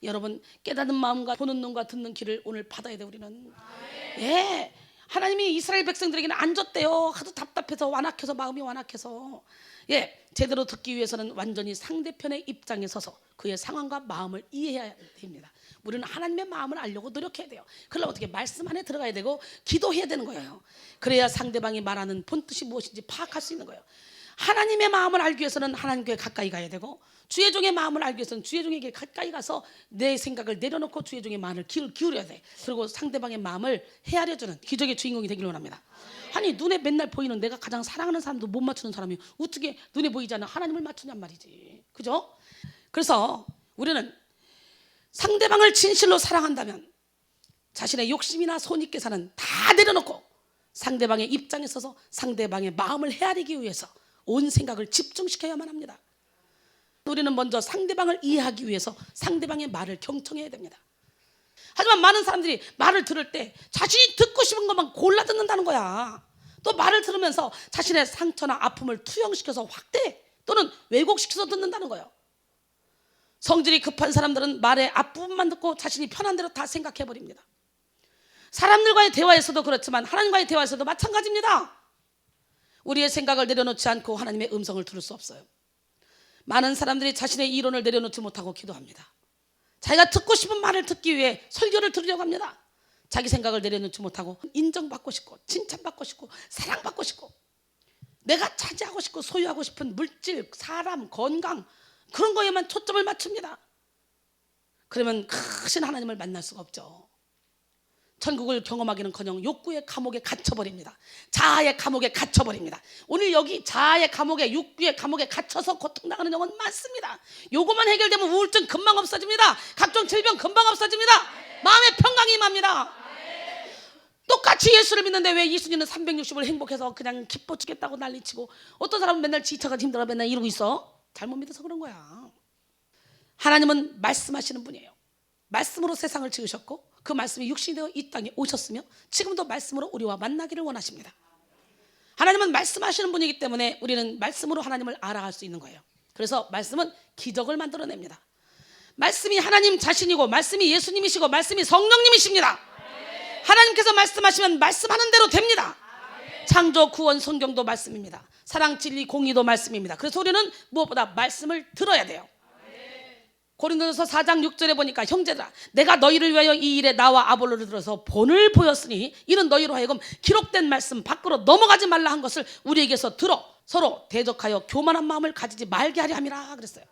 여러분 깨닫는 마음과 보는 눈과 듣는 귀를 오늘 받아야 돼 우리는. 예, 하나님이 이스라엘 백성들에게는 안 줬대요. 하도 답답해서 완악해서 마음이 완악해서. 예, 제대로 듣기 위해서는 완전히 상대편의 입장에 서서 그의 상황과 마음을 이해해야 됩니다. 우리는 하나님의 마음을 알려고 노력해야 돼요. 그러려면 어떻게 말씀 안에 들어가야 되고 기도해야 되는 거예요. 그래야 상대방이 말하는 본뜻이 무엇인지 파악할 수 있는 거예요. 하나님의 마음을 알기 위해서는 하나님께 가까이 가야 되고, 주의 종의 마음을 알기 위해서는 주의 종에게 가까이 가서 내 생각을 내려놓고 주의 종의 마음을 기울여야 돼. 그리고 상대방의 마음을 헤아려주는 기적의 주인공이 되기를 원합니다. 아니, 눈에 맨날 보이는 내가 가장 사랑하는 사람도 못 맞추는 사람이 어떻게 눈에 보이지 않는 하나님을 맞추냔 말이지. 그죠? 그래서 우리는 상대방을 진실로 사랑한다면 자신의 욕심이나 손익계산은 다 내려놓고 상대방의 입장에 서서 상대방의 마음을 헤아리기 위해서 온 생각을 집중시켜야만 합니다. 우리는 먼저 상대방을 이해하기 위해서 상대방의 말을 경청해야 됩니다. 하지만 많은 사람들이 말을 들을 때 자신이 듣고 싶은 것만 골라 듣는다는 거야. 또 말을 들으면서 자신의 상처나 아픔을 투영시켜서 확대 또는 왜곡시켜서 듣는다는 거예요. 성질이 급한 사람들은 말의 앞부분만 듣고 자신이 편한 대로 다 생각해버립니다. 사람들과의 대화에서도 그렇지만 하나님과의 대화에서도 마찬가지입니다. 우리의 생각을 내려놓지 않고 하나님의 음성을 들을 수 없어요. 많은 사람들이 자신의 이론을 내려놓지 못하고 기도합니다. 자기가 듣고 싶은 말을 듣기 위해 설교를 들으려고 합니다. 자기 생각을 내려놓지 못하고 인정받고 싶고 칭찬받고 싶고 사랑받고 싶고 내가 차지하고 싶고 소유하고 싶은 물질, 사람, 건강 그런 거에만 초점을 맞춥니다. 그러면 크신 하나님을 만날 수가 없죠. 천국을 경험하기는커녕 욕구의 감옥에 갇혀버립니다. 자아의 감옥에 갇혀버립니다. 오늘 여기 자아의 감옥에 욕구의 감옥에 갇혀서 고통당하는 영혼 많습니다. 요거만 해결되면 우울증 금방 없어집니다. 각종 질병 금방 없어집니다. 마음의 평강이 임합니다. 똑같이 예수를 믿는데 왜 이순이는 360을 행복해서 그냥 기뻐 죽겠다고 난리치고 어떤 사람은 맨날 지쳐가 힘들어 맨날 이러고 있어? 잘못 믿어서 그런 거야. 하나님은 말씀하시는 분이에요. 말씀으로 세상을 지으셨고 그 말씀이 육신이 되어 이 땅에 오셨으며 지금도 말씀으로 우리와 만나기를 원하십니다. 하나님은 말씀하시는 분이기 때문에 우리는 말씀으로 하나님을 알아갈 수 있는 거예요. 그래서 말씀은 기적을 만들어냅니다. 말씀이 하나님 자신이고 말씀이 예수님이시고 말씀이 성령님이십니다. 하나님께서 말씀하시면 말씀하는 대로 됩니다. 창조, 구원, 성경도 말씀입니다. 사랑, 진리, 공의도 말씀입니다. 그래서 우리는 무엇보다 말씀을 들어야 돼요. 고린도전서 4장 6절에 보니까 형제들아 내가 너희를 위하여 이 일에 나와 아볼로를 들어서 본을 보였으니 이는 너희로 하여금 기록된 말씀 밖으로 넘어가지 말라 한 것을 우리에게서 들어 서로 대적하여 교만한 마음을 가지지 말게 하려 함이라 그랬어요.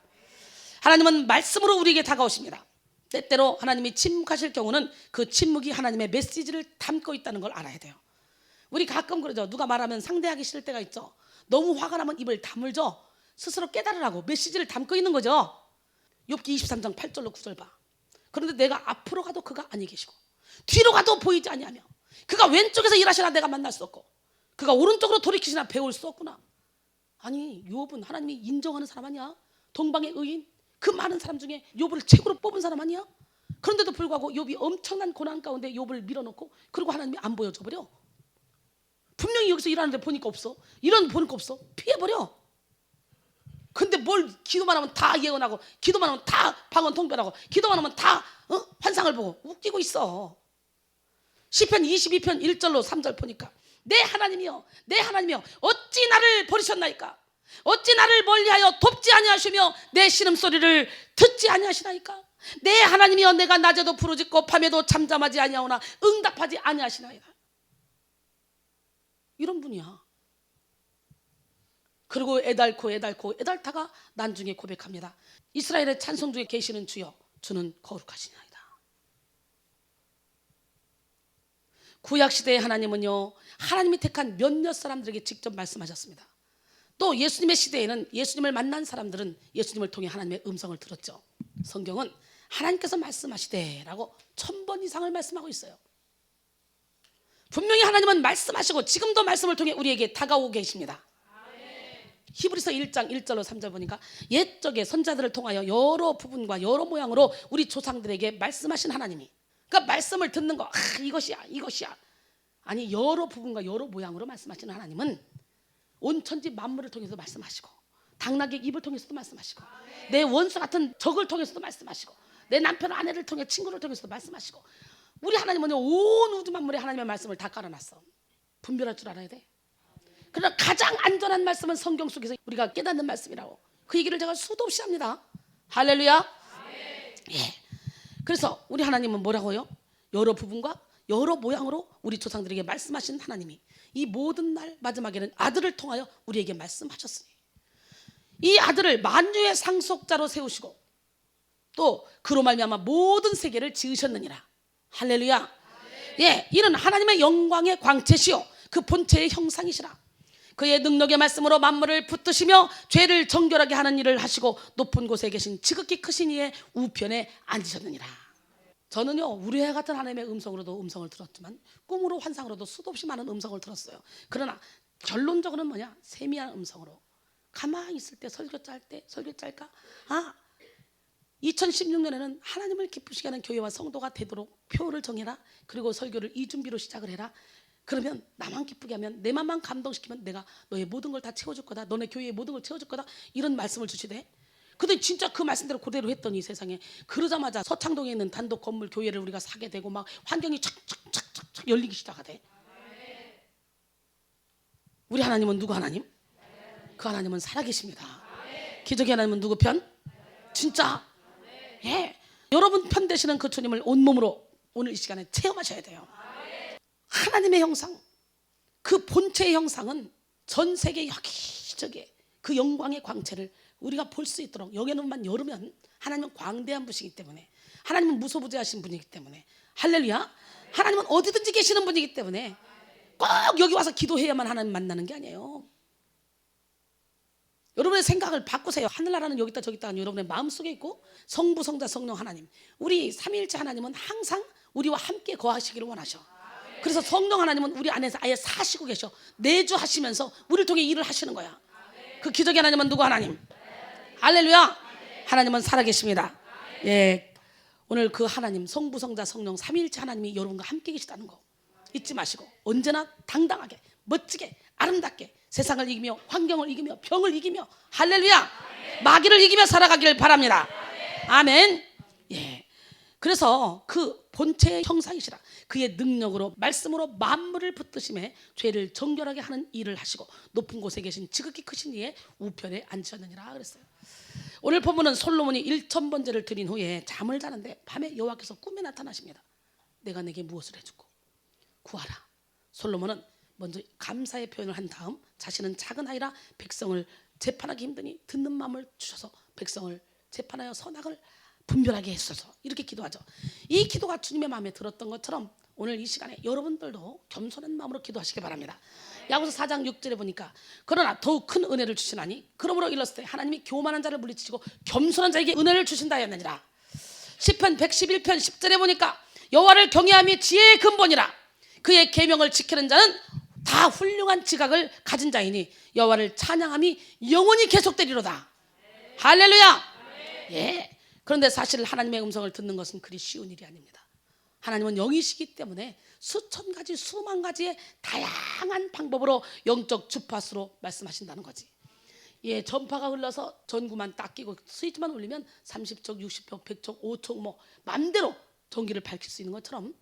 하나님은 말씀으로 우리에게 다가오십니다. 때때로 하나님이 침묵하실 경우는 그 침묵이 하나님의 메시지를 담고 있다는 걸 알아야 돼요. 우리 가끔 그러죠. 누가 말하면 상대하기 싫을 때가 있죠. 너무 화가 나면 입을 다물죠. 스스로 깨달으라고 메시지를 담고 있는 거죠. 욥기 23장 8절로 9절 봐. 그런데 내가 앞으로 가도 그가 아니 계시고 뒤로 가도 보이지 아니하며 그가 왼쪽에서 일하시나 내가 만날 수 없고 그가 오른쪽으로 돌이키시나 배울 수 없구나. 아니 욥은 하나님이 인정하는 사람 아니야? 동방의 의인 그 많은 사람 중에 욥을 최고로 뽑은 사람 아니야? 그런데도 불구하고 욥이 엄청난 고난 가운데 욥을 밀어놓고 그리고 하나님이 안 보여줘 버려. 분명히 여기서 일하는데 보니까 없어. 이런 보니까 없어. 피해버려. 근데 뭘 기도만 하면 다 예언하고 기도만 하면 다 방언 통변하고 기도만 하면 다 환상을 보고 웃기고 있어. 시편 22편 1절로 3절 보니까 내 하나님이여 내 하나님이여 어찌 나를 버리셨나이까 어찌 나를 멀리하여 돕지 아니하시며 내 신음소리를 듣지 아니하시나이까 내 하나님이여 내가 낮에도 부르짖고 밤에도 잠잠하지 아니하오나 응답하지 아니하시나이다. 이런 분이야. 그리고 애달타가 난중에 고백합니다. 이스라엘의 찬송 중에 계시는 주여 주는 거룩하시나이다. 구약시대의 하나님은요 하나님이 택한 몇몇 사람들에게 직접 말씀하셨습니다. 또 예수님의 시대에는 예수님을 만난 사람들은 예수님을 통해 하나님의 음성을 들었죠. 성경은 하나님께서 말씀하시되 라고 1000번 이상을 말씀하고 있어요. 분명히 하나님은 말씀하시고 지금도 말씀을 통해 우리에게 다가오고 계십니다. 히브리서 1장 1절로 3절 보니까 옛적의 선자들을 통하여 여러 부분과 여러 모양으로 우리 조상들에게 말씀하신 하나님이 그러니까 말씀을 듣는 거 이것이야 아니 여러 부분과 여러 모양으로 말씀하시는 하나님은 온 천지 만물을 통해서 말씀하시고 당나귀 입을 통해서도 말씀하시고 내 원수 같은 적을 통해서도 말씀하시고 내 남편 아내를 통해 친구를 통해서도 말씀하시고 우리 하나님은 온 우주 만물에 하나님의 말씀을 다 깔아놨어. 분별할 줄 알아야 돼. 그러나 가장 안전한 말씀은 성경 속에서 우리가 깨닫는 말씀이라고 그 얘기를 제가 수도 없이 합니다. 할렐루야. 예. 그래서 우리 하나님은 뭐라고요? 여러 부분과 여러 모양으로 우리 조상들에게 말씀하신 하나님이 이 모든 날 마지막에는 아들을 통하여 우리에게 말씀하셨으니 이 아들을 만유의 상속자로 세우시고 또 그로 말미암아 모든 세계를 지으셨느니라. 할렐루야. 예, 이는 하나님의 영광의 광채시요 그 본체의 형상이시라. 그의 능력의 말씀으로 만물을 붙드시며 죄를 정결하게 하는 일을 하시고 높은 곳에 계신 지극히 크신 이의 우편에 앉으셨느니라. 저는요 우리 애 같은 하나님의 음성으로도 음성을 들었지만 꿈으로 환상으로도 수도 없이 많은 음성을 들었어요. 그러나 결론적으로는 뭐냐? 세미한 음성으로 가만히 있을 때 설교 짤까? 2016년에는 하나님을 기쁘시게 하는 교회와 성도가 되도록 표를 정해라. 그리고 설교를 이준비로 시작을 해라. 그러면 나만 기쁘게 하면 내 맘만 감동시키면 내가 너의 모든 걸 다 채워줄 거다. 너네 교회의 모든 걸 채워줄 거다. 이런 말씀을 주시대. 근데 진짜 그 말씀대로 그대로 했더니 세상에 그러자마자 서창동에 있는 단독 건물 교회를 우리가 사게 되고 막 환경이 착착착착 열리기 시작하대. 우리 하나님은 누구 하나님? 그 하나님은 살아계십니다. 기적의 하나님은 누구 편? 진짜. 예. 여러분 편 되시는 그 주님을 온몸으로 오늘 이 시간에 체험하셔야 돼요. 하나님의 형상, 그 본체의 형상은 전 세계 여기저기 그 영광의 광채를 우리가 볼 수 있도록 영의 열으면 하나님은 광대한 분이기 때문에, 하나님은 무소부재하신 분이기 때문에, 할렐루야. 하나님은 어디든지 계시는 분이기 때문에 꼭 여기 와서 기도해야만 하나님 만나는 게 아니에요. 여러분의 생각을 바꾸세요. 하늘나라는 여기 있다 저기 있다. 여러분의 마음속에 있고 성부 성자 성령 하나님, 우리 삼위일체 하나님은 항상 우리와 함께 거하시기를 원하셔. 그래서 성령 하나님은 우리 안에서 아예 사시고 계셔. 내주하시면서 우리를 통해 일을 하시는 거야. 그 기적의 하나님은 누구 하나님? 할렐루야. 하나님은 살아계십니다. 예, 오늘 그 하나님 성부 성자 성령 삼위일체 하나님이 여러분과 함께 계시다는 거 잊지 마시고 언제나 당당하게 멋지게 아름답게 세상을 이기며 환경을 이기며 병을 이기며 할렐루야 마귀를 이기며 살아가기를 바랍니다. 아멘. 예. 그래서 그 본체의 형상이시라. 그의 능력으로 말씀으로 만물을 붙드심에 죄를 정결하게 하는 일을 하시고 높은 곳에 계신 지극히 크신 이의 우편에 앉으셨느니라 그랬어요. 오늘 본문은 솔로몬이 1000번제를 드린 후에 잠을 자는데 밤에 여호와께서 꿈에 나타나십니다. 내가 내게 무엇을 해주고 구하라. 솔로몬은 먼저 감사의 표현을 한 다음 자신은 작은 아이라 백성을 재판하기 힘드니 듣는 마음을 주셔서 백성을 재판하여 선악을 분별하게 했소서 이렇게 기도하죠. 이 기도가 주님의 마음에 들었던 것처럼 오늘 이 시간에 여러분들도 겸손한 마음으로 기도하시기 바랍니다. 야고보서 4장 6절에 보니까 그러나 더욱 큰 은혜를 주시나니 그러므로 일렀을 때 하나님이 교만한 자를 물리치시고 겸손한 자에게 은혜를 주신다 했느니라. 시편 111편 10절에 보니까 여호와를 경외함이 지혜의 근본이라. 그의 계명을 지키는 자는 다 훌륭한 지각을 가진 자이니 여호와를 찬양함이 영원히 계속되리로다. 할렐루야. 예. 그런데 사실 하나님의 음성을 듣는 것은 그리 쉬운 일이 아닙니다. 하나님은 영이시기 때문에 수천 가지 수만 가지의 다양한 방법으로 영적 주파수로 말씀하신다는 거지. 예, 전파가 흘러서 전구만 딱 끼고 스위치만 올리면 30척, 60척, 100척, 5척 뭐 맘대로 전기를 밝힐 수 있는 것처럼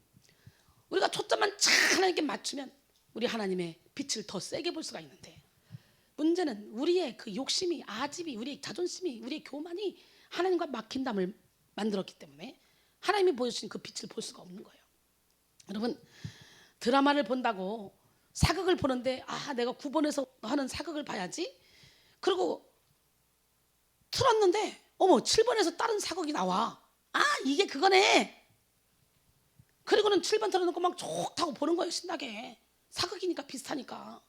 우리가 초점만 착 하나님께 맞추면 우리 하나님의 빛을 더 세게 볼 수가 있는데 문제는 우리의 그 욕심이 아집이 우리의 자존심이 우리의 교만이 하나님과 막힌 담을 만들었기 때문에 하나님이 보여주신 그 빛을 볼 수가 없는 거예요. 여러분 드라마를 본다고 사극을 보는데 내가 9번에서 하는 사극을 봐야지. 그리고 틀었는데 7번에서 다른 사극이 나와. 이게 그거네. 그리고는 7번 틀어놓고 막 좋다고 보는 거예요. 신나게. 사극이니까 비슷하니까.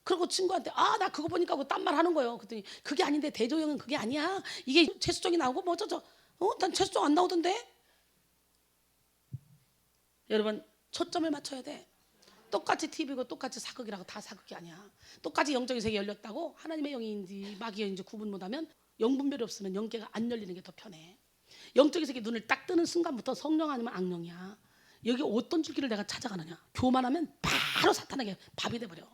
그리고 친구한테 나 그거 보니까 뭐 딴 말 하는 거예요. 그랬더니 그게 아닌데 대조영은 그게 아니야. 이게 최수종이 나오고 뭐 어쩌죠. 난 최수종 안 나오던데. 여러분 초점을 맞춰야 돼. 똑같이 TV고 똑같이 사극이라고 다 사극이 아니야. 똑같이 영적인 세계 열렸다고 하나님의 영인지 마귀의 영인지 구분 못하면 영분별이 없으면 영계가 안 열리는 게 더 편해. 영적인 세계 눈을 딱 뜨는 순간부터 성령 아니면 악령이야. 여기 어떤 줄기를 내가 찾아가느냐. 교만하면 바로 사탄에게 밥이 돼버려.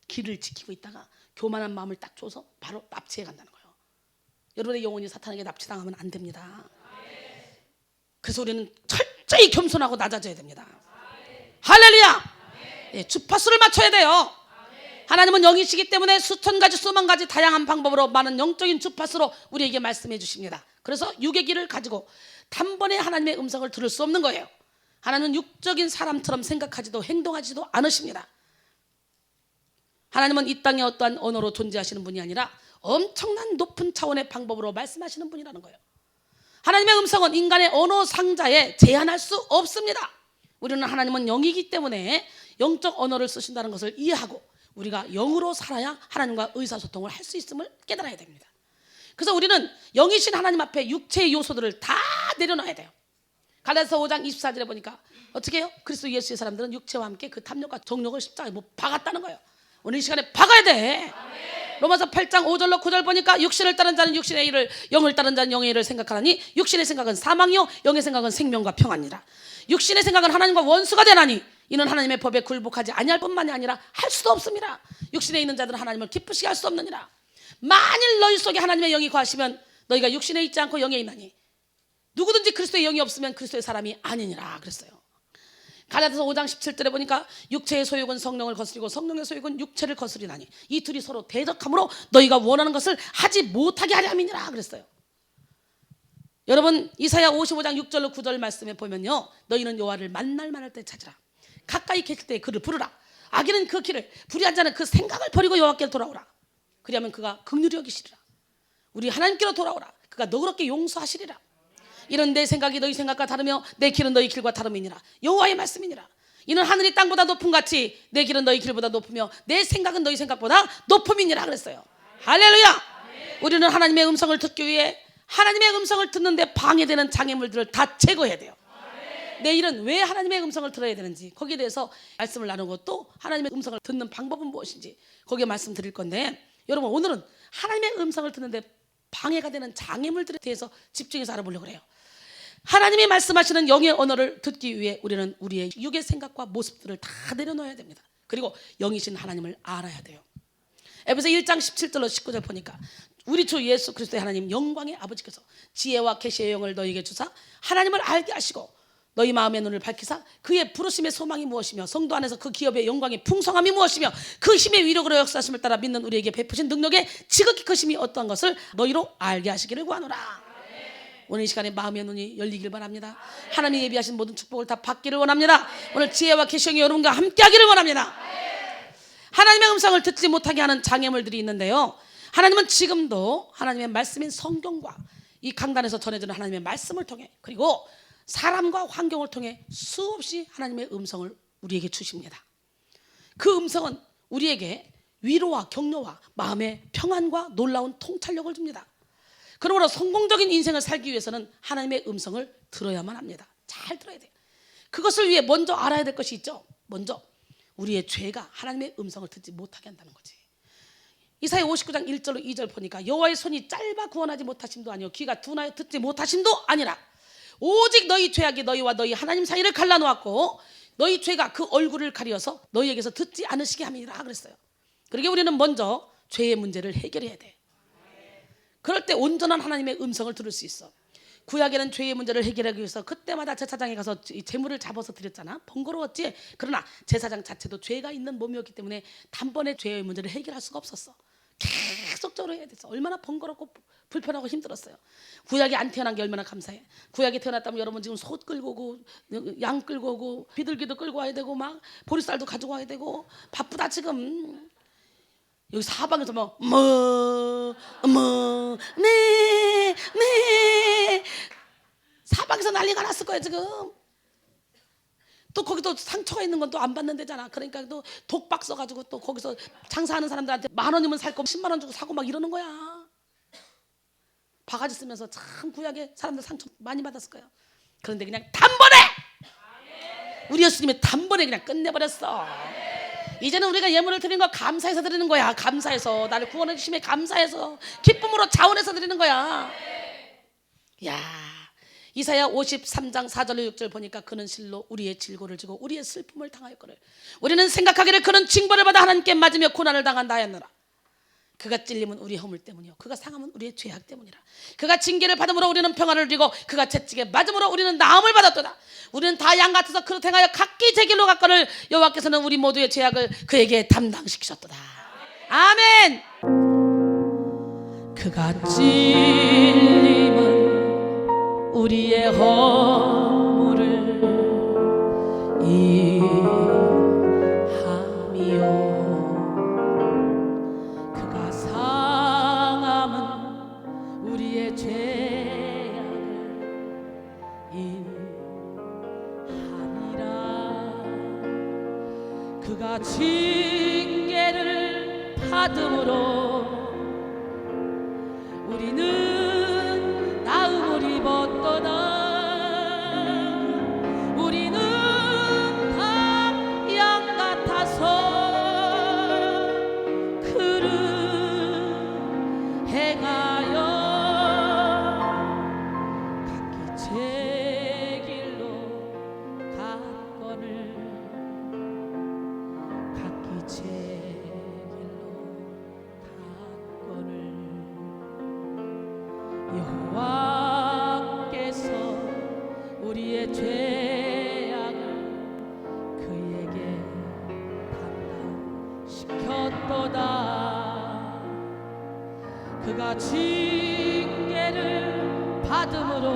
길을 지키고 있다가 교만한 마음을 딱 줘서 바로 납치해 간다는 거예요. 여러분의 영혼이 사탄에게 납치당하면 안 됩니다. 그래서 우리는 철저히 겸손하고 낮아져야 됩니다. 할렐루야. 예, 주파수를 맞춰야 돼요. 하나님은 영이시기 때문에 수천 가지 수만 가지 다양한 방법으로 많은 영적인 주파수로 우리에게 말씀해 주십니다. 그래서 육의 길을 가지고 단번에 하나님의 음성을 들을 수 없는 거예요. 하나님은 육적인 사람처럼 생각하지도 행동하지도 않으십니다. 하나님은 이 땅에 어떠한 언어로 존재하시는 분이 아니라 엄청난 높은 차원의 방법으로 말씀하시는 분이라는 거예요. 하나님의 음성은 인간의 언어 상자에 제한할 수 없습니다. 우리는 하나님은 영이기 때문에 영적 언어를 쓰신다는 것을 이해하고 우리가 영으로 살아야 하나님과 의사소통을 할 수 있음을 깨달아야 됩니다. 그래서 우리는 영이신 하나님 앞에 육체의 요소들을 다 내려놔야 돼요. 갈라디아서 5장 24절에 보니까 어떻게 해요? 그리스도 예수의 사람들은 육체와 함께 그 탐욕과 정욕을 십자가에 못 박았다는 거예요. 오늘 이 시간에 박아야 돼. 로마서 8장 5절로 9절 보니까 육신을 따른 자는 육신의 일을, 영을 따른 자는 영의 일을 생각하나니 육신의 생각은 사망이요 영의 생각은 생명과 평안이라. 육신의 생각은 하나님과 원수가 되나니 이는 하나님의 법에 굴복하지 아니할 뿐만이 아니라 할 수도 없습니다. 육신에 있는 자들은 하나님을 기쁘시게 할 수 없느니라. 만일 너희 속에 하나님의 영이 거하시면 너희가 육신에 있지 않고 영에 있나니 누구든지 그리스도의 영이 없으면 그리스도의 사람이 아니니라 그랬어요. 갈라디아서 5장 17절에 보니까 육체의 소욕은 성령을 거스리고 성령의 소욕은 육체를 거스리나니 이 둘이 서로 대적함으로 너희가 원하는 것을 하지 못하게 하려 함이니라 그랬어요. 여러분 이사야 55장 6절로 9절 말씀에 보면요, 너희는 여호와를 만날 때 찾으라. 가까이 계실 때 그를 부르라. 악인은 그 길을, 불의한 자는 그 생각을 버리고 여호와께로 돌아오라. 그리하면 그가 긍휼히 여기시리라. 우리 하나님께로 돌아오라. 그가 너그럽게 용서하시리라. 이는 내 생각이 너희 생각과 다르며 내 길은 너희 길과 다름이니라. 여호와의 말씀이니라. 이는 하늘이 땅보다 높음 같이 내 길은 너희 길보다 높으며 내 생각은 너희 생각보다 높음이니라 그랬어요. 할렐루야. 우리는 하나님의 음성을 듣기 위해 하나님의 음성을 듣는데 방해되는 장애물들을 다 제거해야 돼요. 내일은 왜 하나님의 음성을 들어야 되는지 거기에 대해서 말씀을 나누고 또 하나님의 음성을 듣는 방법은 무엇인지 거기에 말씀드릴 건데, 여러분 오늘은 하나님의 음성을 듣는데 방해가 되는 장애물들에 대해서 집중해서 알아보려고 해요. 하나님이 말씀하시는 영의 언어를 듣기 위해 우리는 우리의 육의 생각과 모습들을 다 내려놓아야 됩니다. 그리고 영이신 하나님을 알아야 돼요. 에베소 1장 17절로 19절 보니까 우리 주 예수 그리스도의 하나님 영광의 아버지께서 지혜와 계시의 영을 너희에게 주사 하나님을 알게 하시고 너희 마음의 눈을 밝히사 그의 부르심의 소망이 무엇이며 성도 안에서 그 기업의 영광의 풍성함이 무엇이며 그 힘의 위력으로 역사하심을 따라 믿는 우리에게 베푸신 능력의 지극히 크심이 어떠한 것을 너희로 알게 하시기를 구하노라. 오늘 이 시간에 마음의 눈이 열리길 바랍니다. 하나님이 예비하신 모든 축복을 다 받기를 원합니다. 오늘 지혜와 계시의 영이 여러분과 함께하기를 원합니다. 하나님의 음성을 듣지 못하게 하는 장애물들이 있는데요, 하나님은 지금도 하나님의 말씀인 성경과 이 강단에서 전해지는 하나님의 말씀을 통해 그리고 사람과 환경을 통해 수없이 하나님의 음성을 우리에게 주십니다. 그 음성은 우리에게 위로와 격려와 마음의 평안과 놀라운 통찰력을 줍니다. 그러므로 성공적인 인생을 살기 위해서는 하나님의 음성을 들어야만 합니다. 잘 들어야 돼요. 그것을 위해 먼저 알아야 될 것이 있죠. 먼저 우리의 죄가 하나님의 음성을 듣지 못하게 한다는 거지. 이사야 59장 1절로 2절 보니까 여호와의 손이 짧아 구원하지 못하심도 아니요 귀가 둔하여 듣지 못하심도 아니라 오직 너희 죄악이 너희와 너희 하나님 사이를 갈라놓았고 너희 죄가 그 얼굴을 가리어서 너희에게서 듣지 않으시게 함이라 그랬어요. 그러게 우리는 먼저 죄의 문제를 해결해야 돼. 그럴 때 온전한 하나님의 음성을 들을 수 있어. 구약에는 죄의 문제를 해결하기 위해서 그때마다 제사장에 가서 제물을 잡아서 드렸잖아. 번거로웠지. 그러나 제사장 자체도 죄가 있는 몸이었기 때문에 단번에 죄의 문제를 해결할 수가 없었어. 계속적으로 해야 됐어. 얼마나 번거롭고 불편하고 힘들었어요. 구약이 안 태어난 게 얼마나 감사해. 구약이 태어났다면 여러분 지금 소 끌고 오고 양 끌고 오고 비둘기도 끌고 와야 되고 막 보리쌀도 가지고 와야 되고 바쁘다 지금. 여기 사방에서 네 사방에서 난리가 났을 거예요 지금. 또 거기도 상처가 있는 건 또 안 받는 데잖아. 그러니까 또 독박 써가지고 또 거기서 장사하는 사람들한테 10,000원이면 살 거 10만 원 주고 사고 막 이러는 거야. 바가지 쓰면서 참 구약에 사람들 상처 많이 받았을 거예요. 그런데 그냥 단번에 우리 예수님이 단번에 그냥 끝내버렸어. 이제는 우리가 예물을 드리는 거 감사해서 드리는 거야. 감사해서 나를 구원해 주심에 감사해서 기쁨으로 자원해서 드리는 거야. 야, 이사야 53장 4절로 6절 보니까 그는 실로 우리의 질고를 지고 우리의 슬픔을 당하였거늘 우리는 생각하기를 그는 징벌을 받아 하나님께 맞으며 고난을 당한다 하였노라. 그가 찔림은 우리의 허물 때문이요 그가 상함은 우리의 죄악 때문이라. 그가 징계를 받음으로 우리는 평안을 누리고 그가 채찍에 맞음으로 우리는 나음을 받았도다. 우리는 다 양 같아서 그릇 행하여 각기 제 길로 갔거늘 여호와께서는 우리 모두의 죄악을 그에게 담당시키셨도다. 아멘. 그가 찔림은 우리의 허물을 이함이요 그가 상함은 징계를 받음으로 우리는 나음을 입었도다. 우리는 다 양 같아서 그를 행하여 각기 제 길로 갔거늘 각기 제 길로 갔거늘 여호와께서 우리의 죄악을 그에게 담당시켰도다. 그가 징계를 받음으로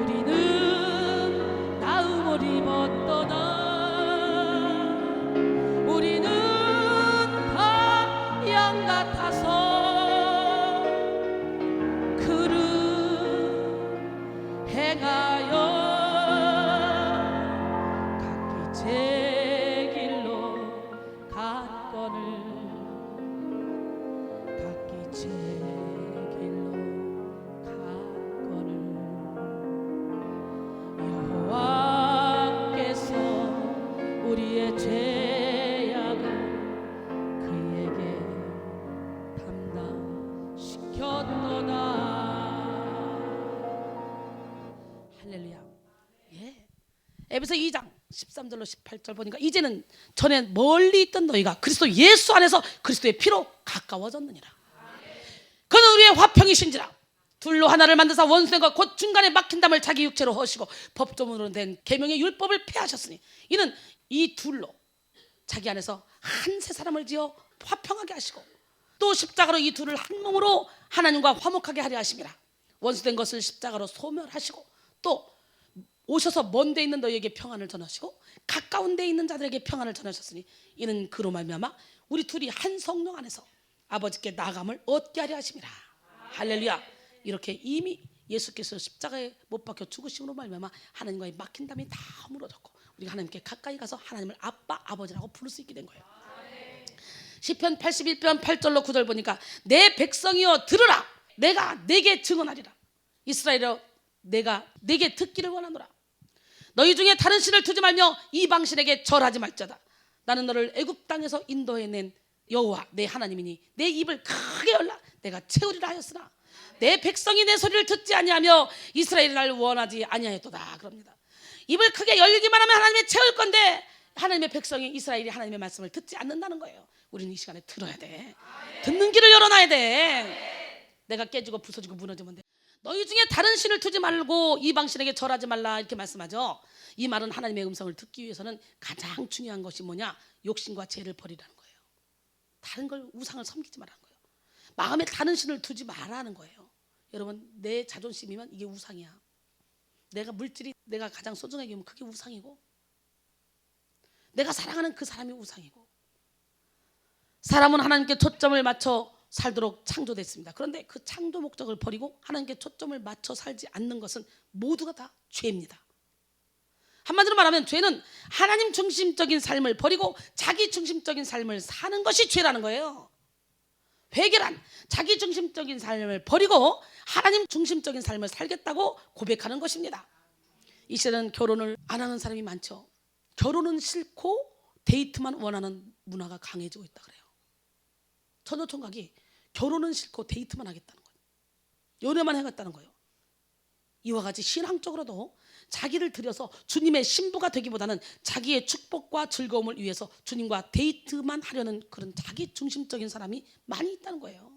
우리는 나음을 입었도다. 우리는 다 양 같아서 그를 행하여 각기 제 길로 갔거늘 각기 제 길로 갔거늘 여호와께서 우리의 죄악을 그에게 담당시켰도다. 할렐루야. 예. 에베소 2장 13절로 18절 보니까 이제는 전에 멀리 있던 너희가 그리스도 예수 안에서 그리스도의 피로 가까워졌느니라. 그는 우리의 화평이신지라. 둘로 하나를 만드사 원수된 것 곧 중간에 막힌 담을 자기 육체로 허시고 법조문으로 된 계명의 율법을 폐하셨으니 이는 이 둘로 자기 안에서 한 새 사람을 지어 화평하게 하시고 또 십자가로 이 둘을 한 몸으로 하나님과 화목하게 하려 하심이라. 원수된 것을 십자가로 소멸하시고 또 오셔서 먼 데 있는 너희에게 평안을 전하시고 가까운 데 있는 자들에게 평안을 전하셨으니 이는 그로 말미암아 우리 둘이 한 성령 안에서 아버지께 나아감을 얻게 하려 하심이라. 할렐루야. 이렇게 이미 예수께서 십자가에 못 박혀 죽으심으로 말미암아 하나님과의 막힌 담이 다 무너졌고 우리가 하나님께 가까이 가서 하나님을 아빠 아버지라고 부를 수 있게 된 거예요. 시편 81편 8절로 9절 보니까 내 백성이여 들으라. 내가 내게 증언하리라. 이스라엘여 내가 내게 듣기를 원하노라. 너희 중에 다른 신을 두지 말며 이방 신에게 절하지 말자다. 나는 너를 애굽 땅에서 인도해낸 여호와 내 하나님이니 내 입을 크게 열라 내가 채우리라 하였으나 내 백성이 내 소리를 듣지 아니하며 이스라엘이 날 원하지 아니하였도다. 그럽니다. 입을 크게 열기만 하면 하나님이 채울 건데 하나님의 백성이 이스라엘이 하나님의 말씀을 듣지 않는다는 거예요. 우리는 이 시간에 들어야 돼. 듣는 길을 열어놔야 돼. 내가 깨지고 부서지고 무너지면 돼. 너희 중에 다른 신을 두지 말고 이방 신에게 절하지 말라 이렇게 말씀하죠. 이 말은 하나님의 음성을 듣기 위해서는 가장 중요한 것이 뭐냐? 욕심과 죄를 버리라는 거예요. 다른 걸 우상을 섬기지 말라는 거예요. 마음에 다른 신을 두지 말라는 거예요. 여러분 내 자존심이면 이게 우상이야. 내가 물질이 내가 가장 소중하게 여기면 그게 우상이고 내가 사랑하는 그 사람이 우상이고 사람은 하나님께 초점을 맞춰 살도록 창조됐습니다. 그런데 그 창조 목적을 버리고 하나님께 초점을 맞춰 살지 않는 것은 모두가 다 죄입니다. 한마디로 말하면 죄는 하나님 중심적인 삶을 버리고 자기 중심적인 삶을 사는 것이 죄라는 거예요. 회개란 자기 중심적인 삶을 버리고 하나님 중심적인 삶을 살겠다고 고백하는 것입니다. 이 시대는 결혼을 안 하는 사람이 많죠. 결혼은 싫고 데이트만 원하는 문화가 강해지고 있다 그래요. 처녀총각이 결혼은 싫고 데이트만 하겠다는 거예요. 연애만 하겠다는 거예요. 이와 같이 신앙적으로도 자기를 들여서 주님의 신부가 되기보다는 자기의 축복과 즐거움을 위해서 주님과 데이트만 하려는 그런 자기 중심적인 사람이 많이 있다는 거예요.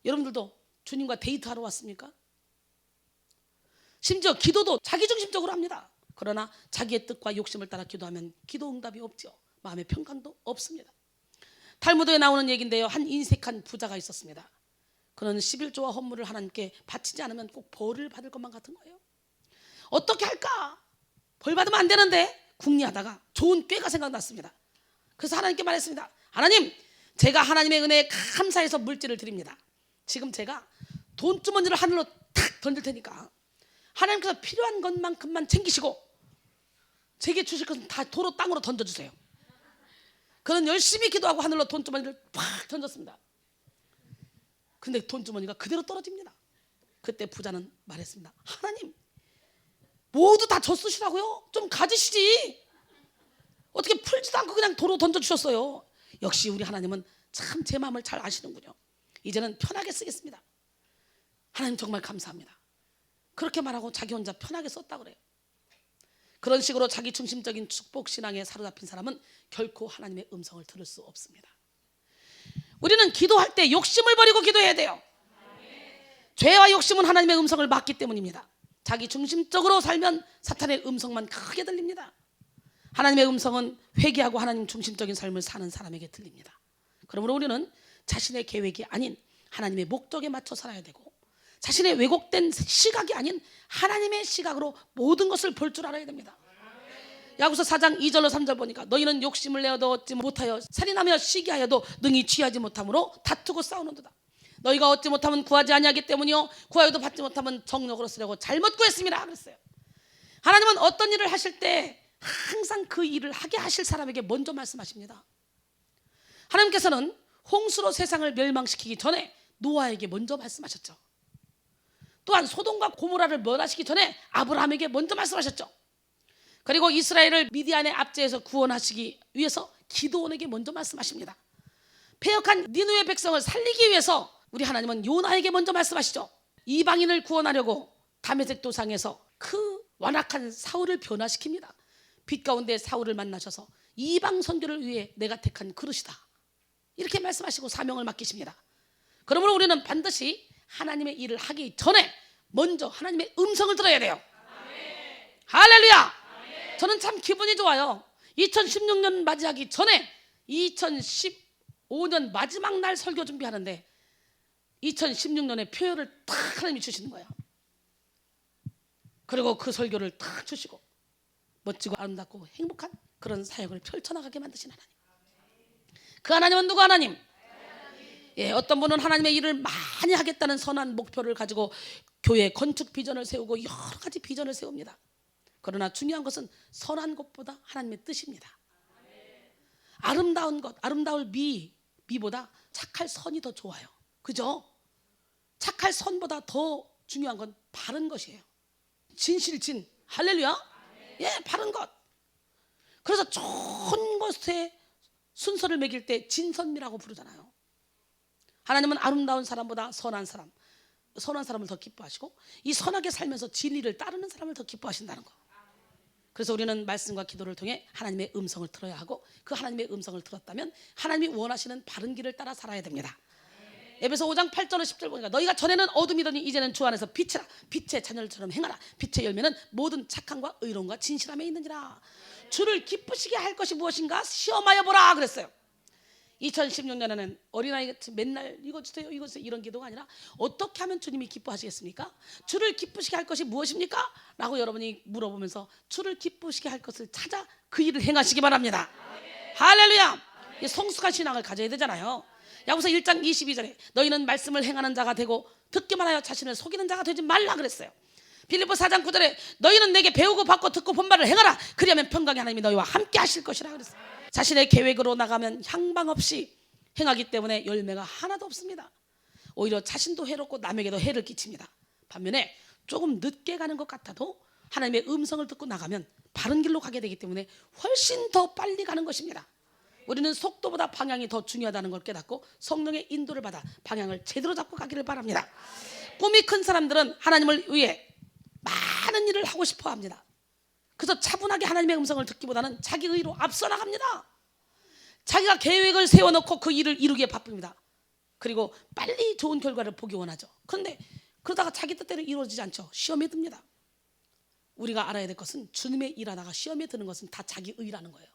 여러분들도 주님과 데이트하러 왔습니까? 심지어 기도도 자기 중심적으로 합니다. 그러나 자기의 뜻과 욕심을 따라 기도하면 기도 응답이 없죠. 마음의 평강도 없습니다. 탈무드에 나오는 얘기인데요. 한 인색한 부자가 있었습니다. 그는 11조와 헌물을 하나님께 바치지 않으면 꼭 벌을 받을 것만 같은 거예요. 어떻게 할까? 벌 받으면 안 되는데 궁리하다가 좋은 꾀가 생각났습니다. 그래서 하나님께 말했습니다. 하나님, 제가 하나님의 은혜에 감사해서 물질을 드립니다. 지금 제가 돈주머니를 하늘로 탁 던질 테니까 하나님께서 필요한 것만큼만 챙기시고 제게 주실 것은 다 도로 땅으로 던져주세요. 그는 열심히 기도하고 하늘로 돈주머니를 팍 던졌습니다. 근데 돈주머니가 그대로 떨어집니다. 그때 부자는 말했습니다. 하나님, 모두 다 저 쓰시라고요? 좀 가지시지. 어떻게 풀지도 않고 그냥 도로 던져주셨어요. 역시 우리 하나님은 참 제 마음을 잘 아시는군요. 이제는 편하게 쓰겠습니다. 하나님 정말 감사합니다. 그렇게 말하고 자기 혼자 편하게 썼다 그래요. 그런 식으로 자기 중심적인 축복신앙에 사로잡힌 사람은 결코 하나님의 음성을 들을 수 없습니다. 우리는 기도할 때 욕심을 버리고 기도해야 돼요. 죄와 욕심은 하나님의 음성을 막기 때문입니다. 자기 중심적으로 살면 사탄의 음성만 크게 들립니다. 하나님의 음성은 회개하고 하나님 중심적인 삶을 사는 사람에게 들립니다. 그러므로 우리는 자신의 계획이 아닌 하나님의 목적에 맞춰 살아야 되고, 자신의 왜곡된 시각이 아닌 하나님의 시각으로 모든 것을 볼 줄 알아야 됩니다. 야고보서 4장 2절로 3절 보니까 너희는 욕심을 내어도 얻지 못하여 살인하며 시기하여도 능히 취하지 못함으로 다투고 싸우는도다. 너희가 얻지 못하면 구하지 아니하기 때문이요 구하여도 받지 못하면 정욕으로 쓰려고 잘못 구했습니다 그랬어요. 하나님은 어떤 일을 하실 때 항상 그 일을 하게 하실 사람에게 먼저 말씀하십니다. 하나님께서는 홍수로 세상을 멸망시키기 전에 노아에게 먼저 말씀하셨죠. 또한 소돔과 고모라를 멸하시기 전에 아브라함에게 먼저 말씀하셨죠. 그리고 이스라엘을 미디안의 압제에서 구원하시기 위해서 기드온에게 먼저 말씀하십니다. 패역한 니느웨 백성을 살리기 위해서 우리 하나님은 요나에게 먼저 말씀하시죠. 이방인을 구원하려고 다메섹 도상에서 그 완악한 사울을 변화시킵니다. 빛 가운데 사울을 만나셔서 이방 선교를 위해 내가 택한 그릇이다, 이렇게 말씀하시고 사명을 맡기십니다. 그러므로 우리는 반드시 하나님의 일을 하기 전에 먼저 하나님의 음성을 들어야 돼요. 아멘. 할렐루야. 아멘. 저는 참 기분이 좋아요. 2016년 맞이하기 전에 2015년 마지막 날 설교 준비하는데 2016년에 표현을 딱 하나님이 주시는 거예요. 그리고 그 설교를 딱 주시고 멋지고 아름답고 행복한 그런 사역을 펼쳐나가게 만드신 하나님. 그 하나님은 누구 하나님? 예, 어떤 분은 하나님의 일을 많이 하겠다는 선한 목표를 가지고 교회 건축 비전을 세우고 여러 가지 비전을 세웁니다. 그러나 중요한 것은 선한 것보다 하나님의 뜻입니다. 아름다운 것, 아름다울 미보다 착할 선이 더 좋아요. 그죠? 착할 선보다 더 중요한 건 바른 것이에요. 진실진, 할렐루야. 예, 바른 것. 그래서 좋은 것에 순서를 매길 때 진선미라고 부르잖아요. 하나님은 아름다운 사람보다 선한 사람을 더 기뻐하시고 이 선하게 살면서 진리를 따르는 사람을 더 기뻐하신다는 거. 그래서 우리는 말씀과 기도를 통해 하나님의 음성을 들어야 하고, 그 하나님의 음성을 들었다면 하나님이 원하시는 바른 길을 따라 살아야 됩니다. 에베소 5장 8절 10절 보니까 너희가 전에는 어둠이더니 이제는 주 안에서 빛이라, 빛의 자녀들처럼 행하라. 빛의 열매는 모든 착함과 의로움과 진실함에 있느니라. 주를 기쁘시게 할 것이 무엇인가 시험하여 보라 그랬어요. 2016년에는 어린아이같이 맨날 이거 주세요 이거 주세요 이런 기도가 아니라 어떻게 하면 주님이 기뻐하시겠습니까? 주를 기쁘시게 할 것이 무엇입니까? 라고 여러분이 물어보면서 주를 기쁘시게 할 것을 찾아 그 일을 행하시기 바랍니다. 할렐루야. 성숙한 신앙을 가져야 되잖아요. 야고보서 1장 22절에 너희는 말씀을 행하는 자가 되고 듣기만 하여 자신을 속이는 자가 되지 말라 그랬어요. 빌립보 4장 9절에 너희는 내게 배우고 받고 듣고 본 바를 행하라. 그리하면 평강의 하나님이 너희와 함께 하실 것이라 그랬어요. 자신의 계획으로 나가면 향방 없이 행하기 때문에 열매가 하나도 없습니다. 오히려 자신도 해롭고 남에게도 해를 끼칩니다. 반면에 조금 늦게 가는 것 같아도 하나님의 음성을 듣고 나가면 바른 길로 가게 되기 때문에 훨씬 더 빨리 가는 것입니다. 우리는 속도보다 방향이 더 중요하다는 걸 깨닫고 성령의 인도를 받아 방향을 제대로 잡고 가기를 바랍니다. 꿈이 큰 사람들은 하나님을 위해 많은 일을 하고 싶어 합니다. 그래서 차분하게 하나님의 음성을 듣기보다는 자기 의로 앞서 나갑니다. 자기가 계획을 세워놓고 그 일을 이루기에 바쁩니다. 그리고 빨리 좋은 결과를 보기 원하죠. 그런데 그러다가 자기 뜻대로 이루어지지 않죠. 시험에 듭니다. 우리가 알아야 될 것은 주님의 일하다가 시험에 드는 것은 다 자기 의라는 거예요.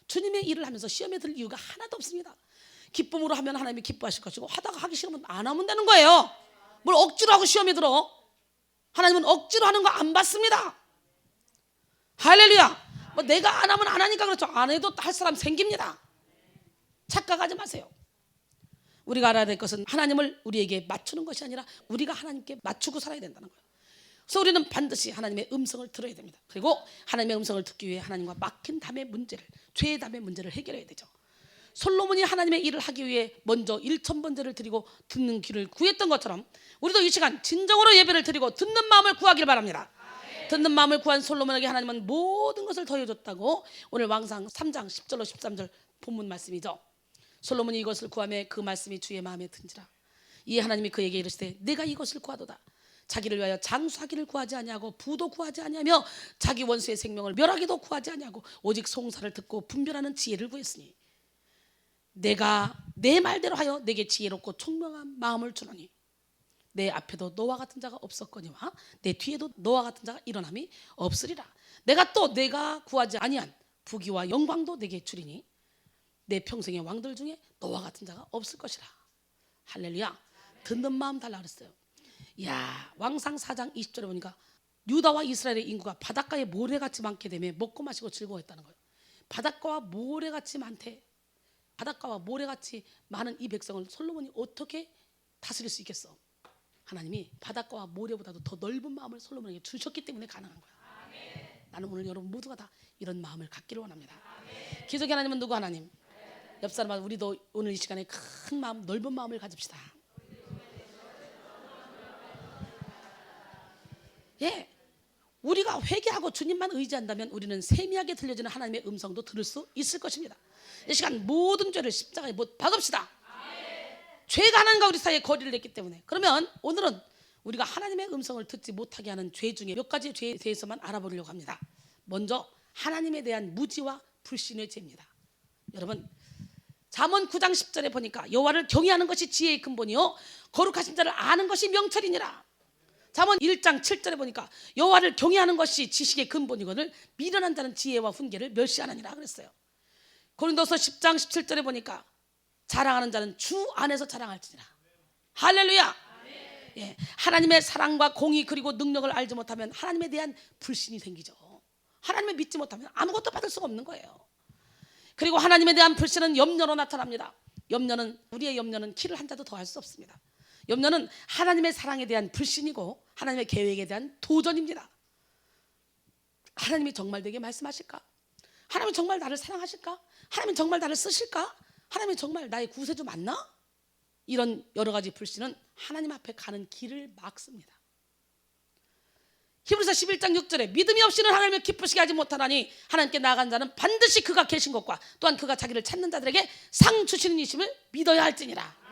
주님의 일을 하면서 시험에 들 이유가 하나도 없습니다. 기쁨으로 하면 하나님이 기뻐하실 것이고 하다가 하기 싫으면 안 하면 되는 거예요. 뭘 억지로 하고 시험에 들어. 하나님은 억지로 하는 거 안 받습니다. 할렐루야. 뭐 내가 안 하면 안 하니까 그렇죠. 안 해도 할 사람 생깁니다. 착각하지 마세요. 우리가 알아야 될 것은 하나님을 우리에게 맞추는 것이 아니라 우리가 하나님께 맞추고 살아야 된다는 거예요. 그래서 우리는 반드시 하나님의 음성을 들어야 됩니다. 그리고 하나님의 음성을 듣기 위해 하나님과 막힌 담의 문제를, 죄의 담의 문제를 해결해야 되죠. 솔로몬이 하나님의 일을 하기 위해 먼저 1000번제를 드리고 듣는 귀를 구했던 것처럼 우리도 이 시간 진정으로 예배를 드리고 듣는 마음을 구하길 바랍니다. 듣는 마음을 구한 솔로몬에게 하나님은 모든 것을 더해줬다고 오늘 왕상 3장 10절로 13절 본문 말씀이죠. 솔로몬이 이것을 구하며 그 말씀이 주의 마음에 든지라. 이에 하나님이 그에게 이르시되 내가 이것을 구하도다. 자기를 위하여 장수하기를 구하지 아니하고 부도 구하지 아니하며 자기 원수의 생명을 멸하기도 구하지 아니하고 오직 송사를 듣고 분별하는 지혜를 구했으니 내가 내 말대로 하여 내게 지혜롭고 총명한 마음을 주노니 내 앞에도 너와 같은 자가 없었거니와 내 뒤에도 너와 같은 자가 일어남이 없으리라. 내가 또 내가 구하지 아니한 부귀와 영광도 내게 주리니 내 평생의 왕들 중에 너와 같은 자가 없을 것이라. 할렐루야. 듣는 마음 달라 그랬어요. 야, 왕상 4장 20절에 보니까 유다와 이스라엘의 인구가 바닷가에 모래같이 많게 되며 먹고 마시고 즐거워했다는 거예요. 바닷가와 모래같이 많대. 바닷가와 모래같이 많은 이 백성을 솔로몬이 어떻게 다스릴 수 있겠어? 하나님이 바닷가와 모래보다도 더 넓은 마음을 솔로몬에게 주셨기 때문에 가능한 거야. 나는 오늘 여러분 모두가 다 이런 마음을 갖기를 원합니다. 기적의 하나님은 누구 하나님? 옆 사람아, 우리도 오늘 이 시간에 큰 마음, 넓은 마음을 가집시다. 예, 우리가 회개하고 주님만 의지한다면 우리는 세미하게 들려지는 하나님의 음성도 들을 수 있을 것입니다. 이 시간 모든 죄를 십자가에 못 박읍시다. 죄가 하나님과 우리 사이에 거리를 냈기 때문에. 그러면 오늘은 우리가 하나님의 음성을 듣지 못하게 하는 죄 중에 몇 가지 죄에 대해서만 알아보려고 합니다. 먼저 하나님에 대한 무지와 불신의 죄입니다. 여러분, 잠언 9장 10절에 보니까 여호와를 경외하는 것이 지혜의 근본이요 거룩하신 자를 아는 것이 명철이니라. 잠언 1장 7절에 보니까 여호와를 경외하는 것이 지식의 근본이거늘 미련한 자는 지혜와 훈계를 멸시하느니라 그랬어요. 고린도서 10장 17절에 보니까 자랑하는 자는 주 안에서 자랑할지니라. 할렐루야. 예, 하나님의 사랑과 공의 그리고 능력을 알지 못하면 하나님에 대한 불신이 생기죠. 하나님을 믿지 못하면 아무것도 받을 수가 없는 거예요. 그리고 하나님에 대한 불신은 염려로 나타납니다. 우리의 염려는 키를 한 자도 더 할 수 없습니다. 염려는 하나님의 사랑에 대한 불신이고 하나님의 계획에 대한 도전입니다. 하나님이 정말 내게 말씀하실까? 하나님은 정말 나를 사랑하실까? 하나님은 정말 나를 쓰실까? 하나님은 정말 나의 구세주 맞나? 이런 여러 가지 불신은 하나님 앞에 가는 길을 막습니다. 히브리서 11장 6절에 믿음이 없이는 하나님을 기쁘시게 하지 못하나니 하나님께 나아간 자는 반드시 그가 계신 것과 또한 그가 자기를 찾는 자들에게 상 주시는 이심을 믿어야 할지니라.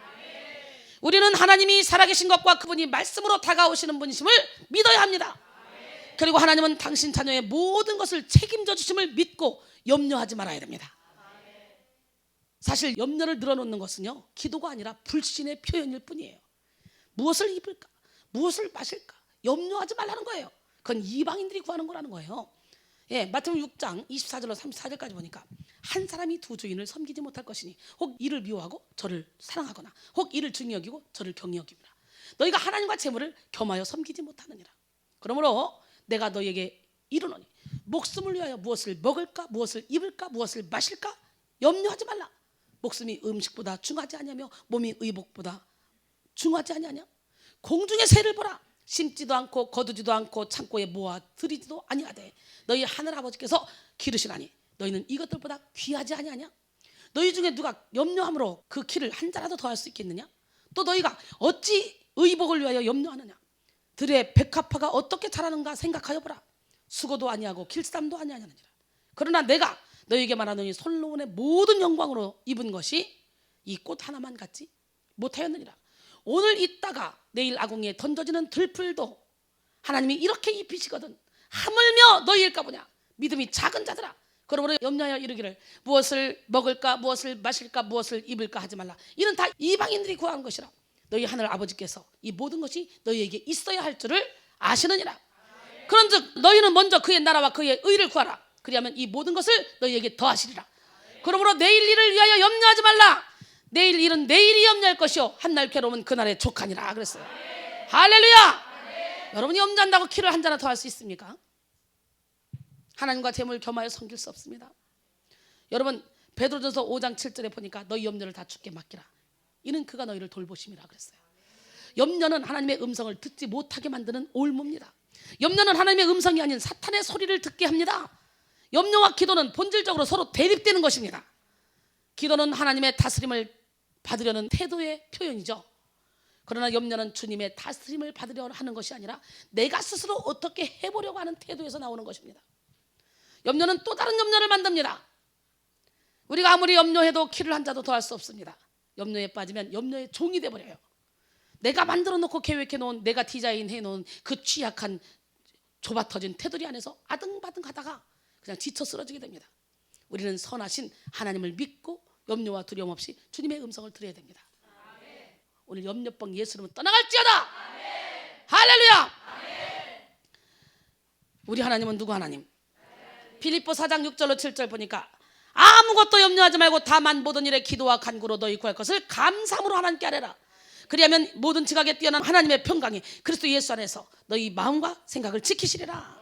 우리는 하나님이 살아계신 것과 그분이 말씀으로 다가오시는 분이심을 믿어야 합니다. 그리고 하나님은 당신 자녀의 모든 것을 책임져 주심을 믿고 염려하지 말아야 됩니다. 사실 염려를 늘어놓는 것은요, 기도가 아니라 불신의 표현일 뿐이에요. 무엇을 입을까? 무엇을 마실까? 염려하지 말라는 거예요. 그건 이방인들이 구하는 거라는 거예요. 예, 마태복음 6장 24절로 34절까지 보니까 한 사람이 두 주인을 섬기지 못할 것이니 혹 이를 미워하고 저를 사랑하거나 혹 이를 중히 여기고 저를 경히 여기라. 너희가 하나님과 재물을 겸하여 섬기지 못하느니라. 그러므로 내가 너희에게 이르노니 목숨을 위하여 무엇을 먹을까, 무엇을 입을까, 무엇을 마실까 염려하지 말라. 목숨이 음식보다 중하지 아니하며 몸이 의복보다 중하지 아니하냐. 공중의 새를 보라. 심지도 않고 거두지도 않고 창고에 모아 들이지도 아니하되 너희 하늘 아버지께서 기르시나니 너희는 이것들보다 귀하지 아니하냐. 너희 중에 누가 염려함으로 그 키를 한 자라도 더할 수 있겠느냐. 또 너희가 어찌 의복을 위하여 염려하느냐. 들의 백합화가 어떻게 자라는가 생각하여 보라. 수고도 아니하고 길쌈도 아니하느니라. 그러나 내가 너희에게 말하노니 솔로몬의 모든 영광으로 입은 것이 이 꽃 하나만 같지 못하였느니라. 오늘 있다가 내일 아궁이에 던져지는 들풀도 하나님이 이렇게 입히시거든 하물며 너희일까 보냐. 믿음이 작은 자들아, 그러므로 염려하여 이르기를 무엇을 먹을까, 무엇을 마실까, 무엇을 입을까 하지 말라. 이는 다 이방인들이 구하는 것이라. 너희 하늘 아버지께서 이 모든 것이 너희에게 있어야 할 줄을 아시느니라. 그런즉 너희는 먼저 그의 나라와 그의 의를 구하라. 그리하면 이 모든 것을 너희에게 더하시리라. 그러므로 내일 일을 위하여 염려하지 말라. 내일 일은 내일이 염려할 것이요 한날 괴로움은 그날의 족하니라 그랬어요. 할렐루야. 여러분이 염려한다고 키를 한 자나 더 할 수 있습니까? 하나님과 재물 겸하여 섬길 수 없습니다. 여러분, 베드로전서 5장 7절에 보니까 너희 염려를 다 주께 맡기라. 이는 그가 너희를 돌보심이라 그랬어요. 염려는 하나님의 음성을 듣지 못하게 만드는 올무입니다. 염려는 하나님의 음성이 아닌 사탄의 소리를 듣게 합니다. 염려와 기도는 본질적으로 서로 대립되는 것입니다. 기도는 하나님의 다스림을 받으려는 태도의 표현이죠. 그러나 염려는 주님의 다스림을 받으려 하는 것이 아니라 내가 스스로 어떻게 해보려고 하는 태도에서 나오는 것입니다. 염려는 또 다른 염려를 만듭니다. 우리가 아무리 염려해도 키를 한 자도 더할 수 없습니다. 염려에 빠지면 염려의 종이 돼버려요. 내가 만들어 놓고 계획해 놓은, 내가 디자인해 놓은 그 취약한 좁아터진 테두리 안에서 아등바등 하다가 그냥 지쳐 쓰러지게 됩니다. 우리는 선하신 하나님을 믿고 염려와 두려움 없이 주님의 음성을 들어야 됩니다. 아멘. 오늘 염려병 예수 이름으로 떠나갈지어다. 아멘. 할렐루야. 아멘. 우리 하나님은 누구 하나님? 빌립보 4장 6절로 7절 보니까 아무것도 염려하지 말고 다만 모든 일에 기도와 간구로 너희 구할 것을 감사함으로 하나님께 아뢰라. 그리하면 모든 지각에 뛰어난 하나님의 평강이 그리스도 예수 안에서 너희 마음과 생각을 지키시리라.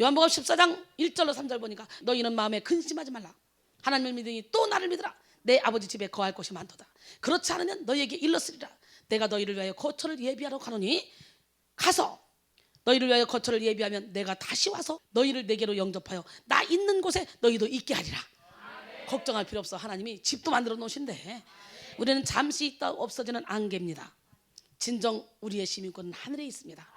요한복음 14장 1절로 3절 보니까 너희는 마음에 근심하지 말라. 하나님을 믿으니 또 나를 믿으라. 내 아버지 집에 거할 곳이 많도다. 그렇지 않으면 너희에게 일렀으리라. 내가 너희를 위하여 거처를 예비하러 가노니 가서 너희를 위하여 거처를 예비하면 내가 다시 와서 너희를 내게로 영접하여 나 있는 곳에 너희도 있게 하리라. 걱정할 필요 없어. 하나님이 집도 만들어 놓으신대. 우리는 잠시 있다 없어지는 안개입니다. 진정 우리의 시민권은 하늘에 있습니다.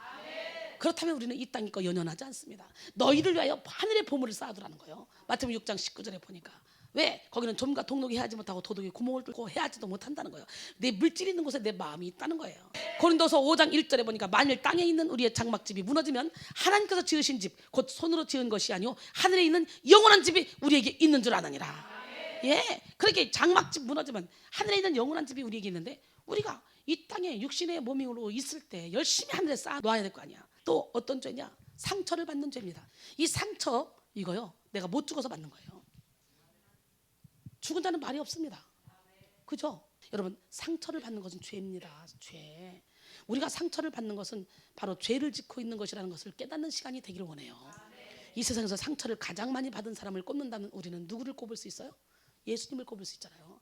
그렇다면 우리는 이 땅에 거 연연하지 않습니다. 너희를 위하여 하늘의 보물을 쌓아두라는 거예요. 마태복음 6장 19절에 보니까 왜? 거기는 좀과 동록이 해하지 못하고 도둑이 구멍을 뚫고 해하지도 못한다는 거예요. 내 물질이 있는 곳에 내 마음이 있다는 거예요. 고린도서 5장 1절에 보니까 만일 땅에 있는 우리의 장막집이 무너지면 하나님께서 지으신 집 곧 손으로 지은 것이 아니오 하늘에 있는 영원한 집이 우리에게 있는 줄 아느니라. 예, 그렇게 장막집 무너지면 하늘에 있는 영원한 집이 우리에게 있는데 우리가 이 땅에 육신의 몸으로 있을 때 열심히 하늘에 쌓아 놔야 될 거 아니야. 또 어떤 죄냐? 상처를 받는 죄입니다. 이 상처 이거요 내가 못 죽어서 받는 거예요. 죽은 자는 말이 없습니다. 그죠? 여러분 상처를 받는 것은 죄입니다. 죄. 우리가 상처를 받는 것은 바로 죄를 짓고 있는 것이라는 것을 깨닫는 시간이 되기를 원해요. 이 세상에서 상처를 가장 많이 받은 사람을 꼽는다면 우리는 누구를 꼽을 수 있어요? 예수님을 꼽을 수 있잖아요.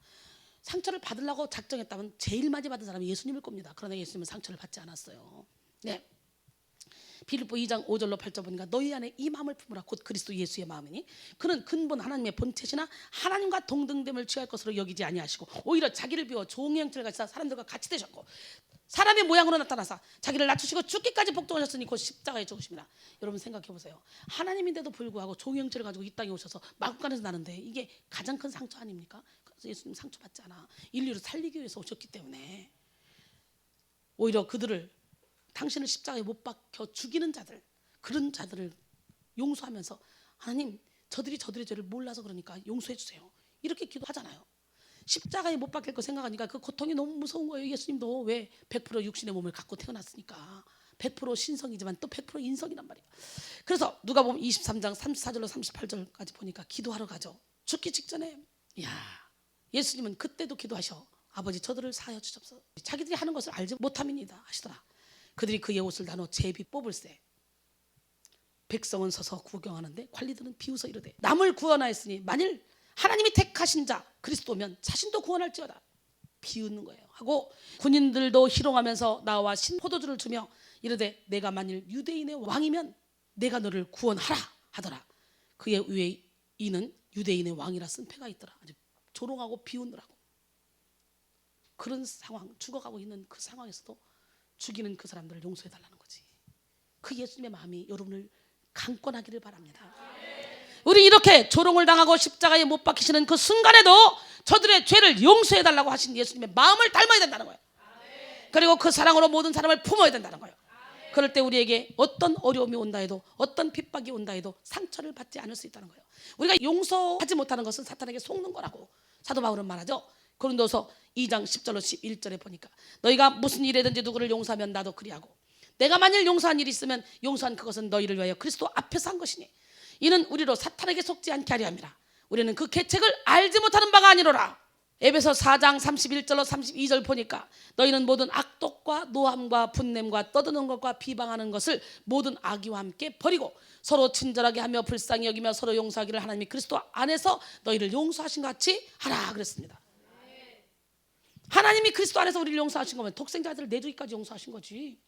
상처를 받으려고 작정했다면 제일 많이 받은 사람이 예수님을 꼽니다. 그러나 예수님은 상처를 받지 않았어요. 네. 빌립보 2장 5절로 8절 보니까 너희 안에 이 마음을 품으라 곧 그리스도 예수의 마음이니 그는 근본 하나님의 본체시나 하나님과 동등됨을 취할 것으로 여기지 아니하시고 오히려 자기를 비워 종의 형체를 가지사 사람들과 같이 되셨고 사람의 모양으로 나타나사 자기를 낮추시고 죽기까지 복종하셨으니 곧 십자가에 죽으십니다. 여러분 생각해 보세요. 하나님인데도 불구하고 종의 형체를 가지고 이 땅에 오셔서 마구간에서 나는데 이게 가장 큰 상처 아닙니까? 그래서 예수님 상처받지 않아. 인류를 살리기 위해서 오셨기 때문에 오히려 그들을 당신을 십자가에 못 박혀 죽이는 자들 그런 자들을 용서하면서 하나님 저들이 저들의 죄를 몰라서 그러니까 용서해 주세요. 이렇게 기도하잖아요. 십자가에 못 박힐 거 생각하니까 그 고통이 너무 무서운 거예요. 예수님도 왜 100% 육신의 몸을 갖고 태어났으니까 100% 신성이지만 또 100% 인성이란 말이에요. 그래서 누가복음 23장 34절로 38절까지 보니까 기도하러 가죠. 죽기 직전에 예수님은 그때도 기도하셔. 아버지 저들을 사하여 주옵소서. 자기들이 하는 것을 알지 못함이니이다 하시더라. 그들이 그의 옷을 나눠 제비 뽑을세. 백성은 서서 구경하는데 관리들은 비웃어 이르되 남을 구원하였으니 만일 하나님이 택하신 자 그리스도면 자신도 구원할지어다. 비웃는 거예요. 하고 군인들도 희롱하면서 나와 포도주를 주며 이르되 내가 만일 유대인의 왕이면 내가 너를 구원하라 하더라. 그의 위에 이는 유대인의 왕이라 쓴 패가 있더라. 아주 조롱하고 비웃느라고. 그런 상황 죽어가고 있는 그 상황에서도 죽이는 그 사람들을 용서해달라는 거지. 그 예수님의 마음이 여러분을 강권하기를 바랍니다. 우리 이렇게 조롱을 당하고 십자가에 못 박히시는 그 순간에도 저들의 죄를 용서해달라고 하신 예수님의 마음을 닮아야 된다는 거예요. 그리고 그 사랑으로 모든 사람을 품어야 된다는 거예요. 그럴 때 우리에게 어떤 어려움이 온다 해도 어떤 핍박이 온다 해도 상처를 받지 않을 수 있다는 거예요. 우리가 용서하지 못하는 것은 사탄에게 속는 거라고 사도 바울은 말하죠. 고린도서 2장 10절로 11절에 보니까 너희가 무슨 일이든지 누구를 용서하면 나도 그리하고 내가 만일 용서한 일이 있으면 용서한 그것은 너희를 위하여 그리스도 앞에서 한 것이니 이는 우리로 사탄에게 속지 않게 하려 함이라. 우리는 그 계책을 알지 못하는 바가 아니로라. 에베소 4장 31절로 32절 보니까 너희는 모든 악독과 노함과 분냄과 떠드는 것과 비방하는 것을 모든 악의와 함께 버리고 서로 친절하게 하며 불쌍히 여기며 서로 용서하기를 하나님이 그리스도 안에서 너희를 용서하신 것 같이 하라 그랬습니다. 하나님이 그리스도 안에서 우리를 용서하신 거면 독생자들을 내주기까지 용서하신 거지.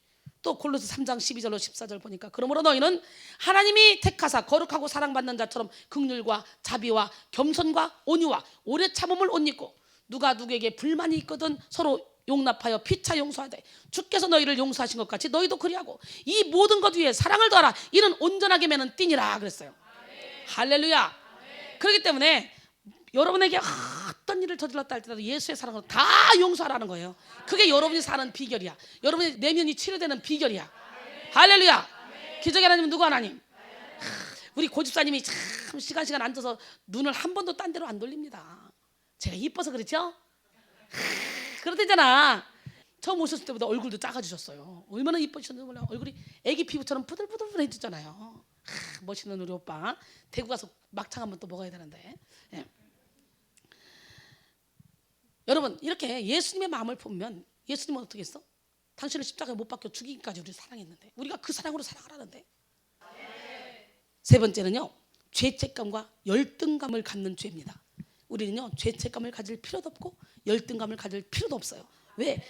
또 골로새 3장 12절로 14절 보니까 그러므로 너희는 하나님이 택하사 거룩하고 사랑받는 자처럼 긍휼과 자비와 겸손과 온유와 오래 참음을 옷 입고 누가 누구에게 불만이 있거든 서로 용납하여 피차 용서하되 주께서 너희를 용서하신 것 같이 너희도 그리하고 이 모든 것 위에 사랑을 더하라. 이는 온전하게 매는 띠니라 그랬어요. 할렐루야. 그렇기 때문에 여러분에게 어떤 일을 저질렀다 할지라도 예수의 사랑으로 다 용서하라는 거예요. 그게 여러분이 사는 비결이야. 여러분의 내면이 치료되는 비결이야. 할렐루야. 기적의 하나님은 누구 하나님? 우리 고집사님이 참 시간 앉아서 눈을 한 번도 딴 데로 안 돌립니다. 제가 이뻐서 그렇죠? 그렇대잖아. 처음 오셨을 때보다 얼굴도 작아지셨어요. 얼마나 이뻐지셨는지 몰라요. 얼굴이 애기 피부처럼 부들부들해지잖아요. 멋있는 우리 오빠. 대구 가서 막창 한번 또 먹어야 되는데. 예. 여러분 이렇게 예수님의 마음을 보면 예수님은 어떻게 했어? 당신을 십자가에 못 박혀 죽이기까지 우리를 사랑했는데 우리가 그 사랑으로 살아가라는데. 세 번째는요, 죄책감과 열등감을 갖는 죄입니다. 우리는요 죄책감을 가질 필요도 없고 열등감을 가질 필요도 없어요. 왜?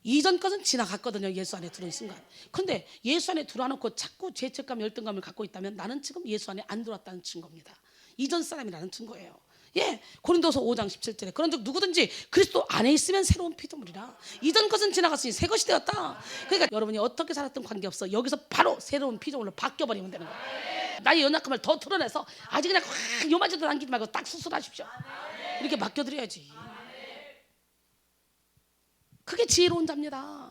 이전 것은 지나갔거든요. 예수 안에 들어온 순간. 그런데 예수 안에 들어와놓고 자꾸 죄책감 열등감을 갖고 있다면 나는 지금 예수 안에 안 들어왔다는 증거입니다. 이전 사람이라는 증거예요. 예, 고린도서 5장 17절에 그런즉 누구든지 그리스도 안에 있으면 새로운 피조물이라. 이전 것은 지나갔으니 새 것이 되었다. 그러니까 여러분이 어떻게 살았든 관계없어. 여기서 바로 새로운 피조물로 바뀌어버리면 되는 거예요. 나의 연약함을 더 드러내서 아직 그냥 요만치도 남기지 말고 딱 수술하십시오. 이렇게 맡겨드려야지. 그게 지혜로운 자입니다.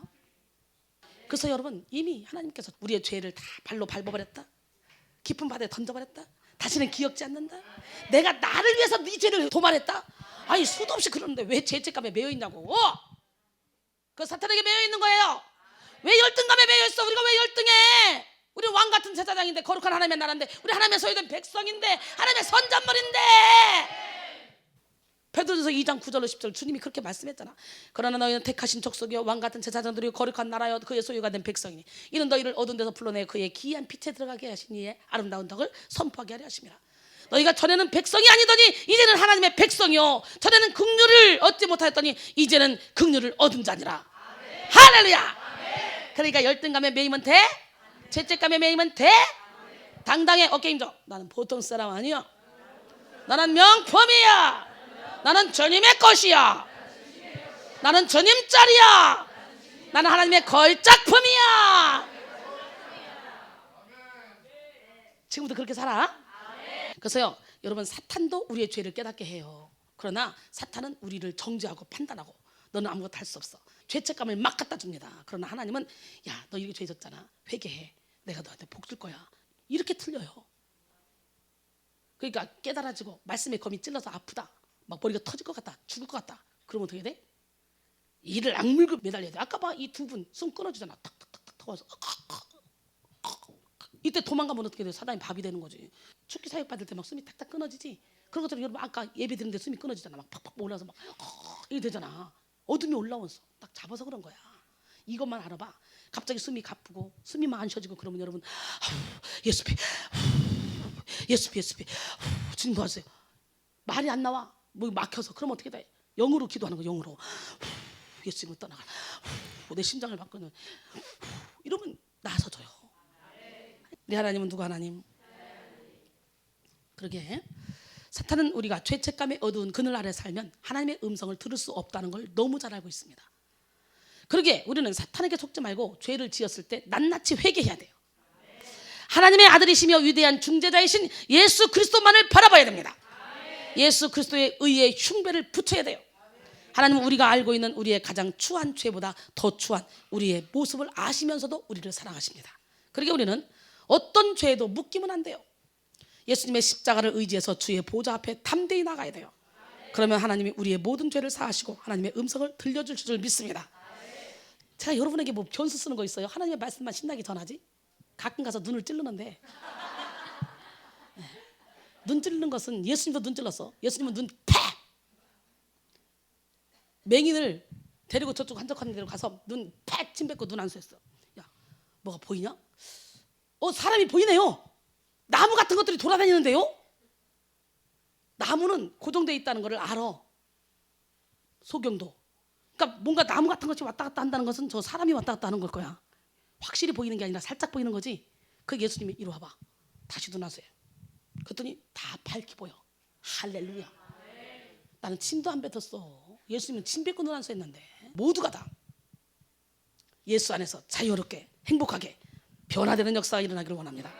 그래서 여러분 이미 하나님께서 우리의 죄를 다 발로 밟아버렸다. 깊은 바다에 던져버렸다. 다시는 기억지 않는다. 내가 나를 위해서 네 죄를 도말했다. 아니 수도 없이 그러는데 왜 죄책감에 매여 있냐고. 그 사탄에게 매여 있는 거예요. 왜 열등감에 매여 있어? 우리가 왜 열등해? 우리는 왕 같은 제사장인데 거룩한 하나님의 나라인데 우리 하나님의 소유된 백성인데 하나님의 선잔물인데. 베드로전서 2장 9절로 10절 주님이 그렇게 말씀했잖아. 그러나 너희는 택하신 족속이요 왕 같은 제사장들이요 거룩한 나라여 그의 소유가 된 백성이니 이는 너희를 어두운 데서 불러내 그의 기이한 빛에 들어가게 하신 이의 아름다운 덕을 선포하게 하려 하심이라. 너희가 전에는 백성이 아니더니 이제는 하나님의 백성이요 전에는 긍휼을 얻지 못하였더니 이제는 긍휼을 얻은 자니라. 아멘. 할렐루야. 아멘. 그러니까 열등감에 매이면 돼? 죄책감에 매이면 돼? 아멘. 당당해 어깨 힘줘. 나는 보통 사람 아니야. 나는 명품이야. 나는 주님의 것이야. 나는 주님짜리야. 나는 하나님의 걸작품이야. 지금부터 그렇게 살아? 그래서요 여러분 사탄도 우리의 죄를 깨닫게 해요. 그러나 사탄은 우리를 정죄하고 판단하고 너는 아무것도 할 수 없어. 죄책감을 막 갖다 줍니다. 그러나 하나님은 야 너 이렇게 죄 졌잖아. 회개해. 내가 너한테 복 줄 거야. 이렇게 틀려요. 그러니까 깨달아지고 말씀에 검이 찔러서 아프다. 막 머리가 터질 것 같다. 죽을 것 같다. 그러면 어떻게 돼? 이를 악물고 매달려야 돼. 아까 봐 이 두 분 숨 끊어지잖아. 탁탁탁탁 터서 이때 도망가면 어떻게 돼? 사단이 밥이 되는 거지. 죽기 사육 받을 때 막 숨이 탁탁 끊어지지. 그런 것처럼 여러분 아까 예배 드리는데 숨이 끊어지잖아. 막 팍팍 올라서 막 이렇게 되잖아. 어둠이 올라왔어. 딱 잡아서 그런 거야. 이것만 알아봐. 갑자기 숨이 가쁘고 숨이 막 안 쉬어지고 그러면 여러분 예수피 예수피 주님 도와주세요. 말이 안 나와. 뭐 막혀서 그러면 어떻게 돼? 영으로 기도하는 거. 영으로 예수님을 떠나가. 내 심장을 바꾸는. 이러면 나서져요. 네 하나님은 누구 하나님? 그러게 사탄은 우리가 죄책감에 어두운 그늘 아래 살면 하나님의 음성을 들을 수 없다는 걸 너무 잘 알고 있습니다. 그러게 우리는 사탄에게 속지 말고 죄를 지었을 때 낱낱이 회개해야 돼요. 하나님의 아들이시며 위대한 중재자이신 예수 그리스도만을 바라봐야 됩니다. 예수 그리스도의 의의 흉배를 붙여야 돼요. 하나님은 우리가 알고 있는 우리의 가장 추한 죄보다 더 추한 우리의 모습을 아시면서도 우리를 사랑하십니다. 그러게 우리는 어떤 죄에도 묶이면 안 돼요. 예수님의 십자가를 의지해서 주의 보좌 앞에 담대히 나가야 돼요. 그러면 하나님이 우리의 모든 죄를 사하시고 하나님의 음성을 들려줄 줄 믿습니다. 제가 여러분에게 뭐 변수 쓰는 거 있어요? 하나님의 말씀만 신나게 전하지? 가끔 가서 눈을 찌르는데 눈 찌르는 것은 예수님도 눈 찔렀어. 예수님은 눈 팍! 맹인을 데리고 저쪽 한적한 데로 가서 눈 팍 침뱉고 눈 안수했어. 야, 뭐가 보이냐? 사람이 보이네요. 나무 같은 것들이 돌아다니는데요. 나무는 고정되어 있다는 것을 알아. 소경도. 그러니까 뭔가 나무 같은 것이 왔다 갔다 한다는 것은 저 사람이 왔다 갔다 하는 걸 거야. 확실히 보이는 게 아니라 살짝 보이는 거지. 그 예수님이 이리 와봐, 다시 눈 하세요. 그랬더니 다 밝게 보여. 할렐루야. 나는 침도 안 뱉었어. 예수님은 침 뱉고 눈 안 샜는데. 모두가 다 예수 안에서 자유롭게 행복하게 변화되는 역사가 일어나기를 원합니다.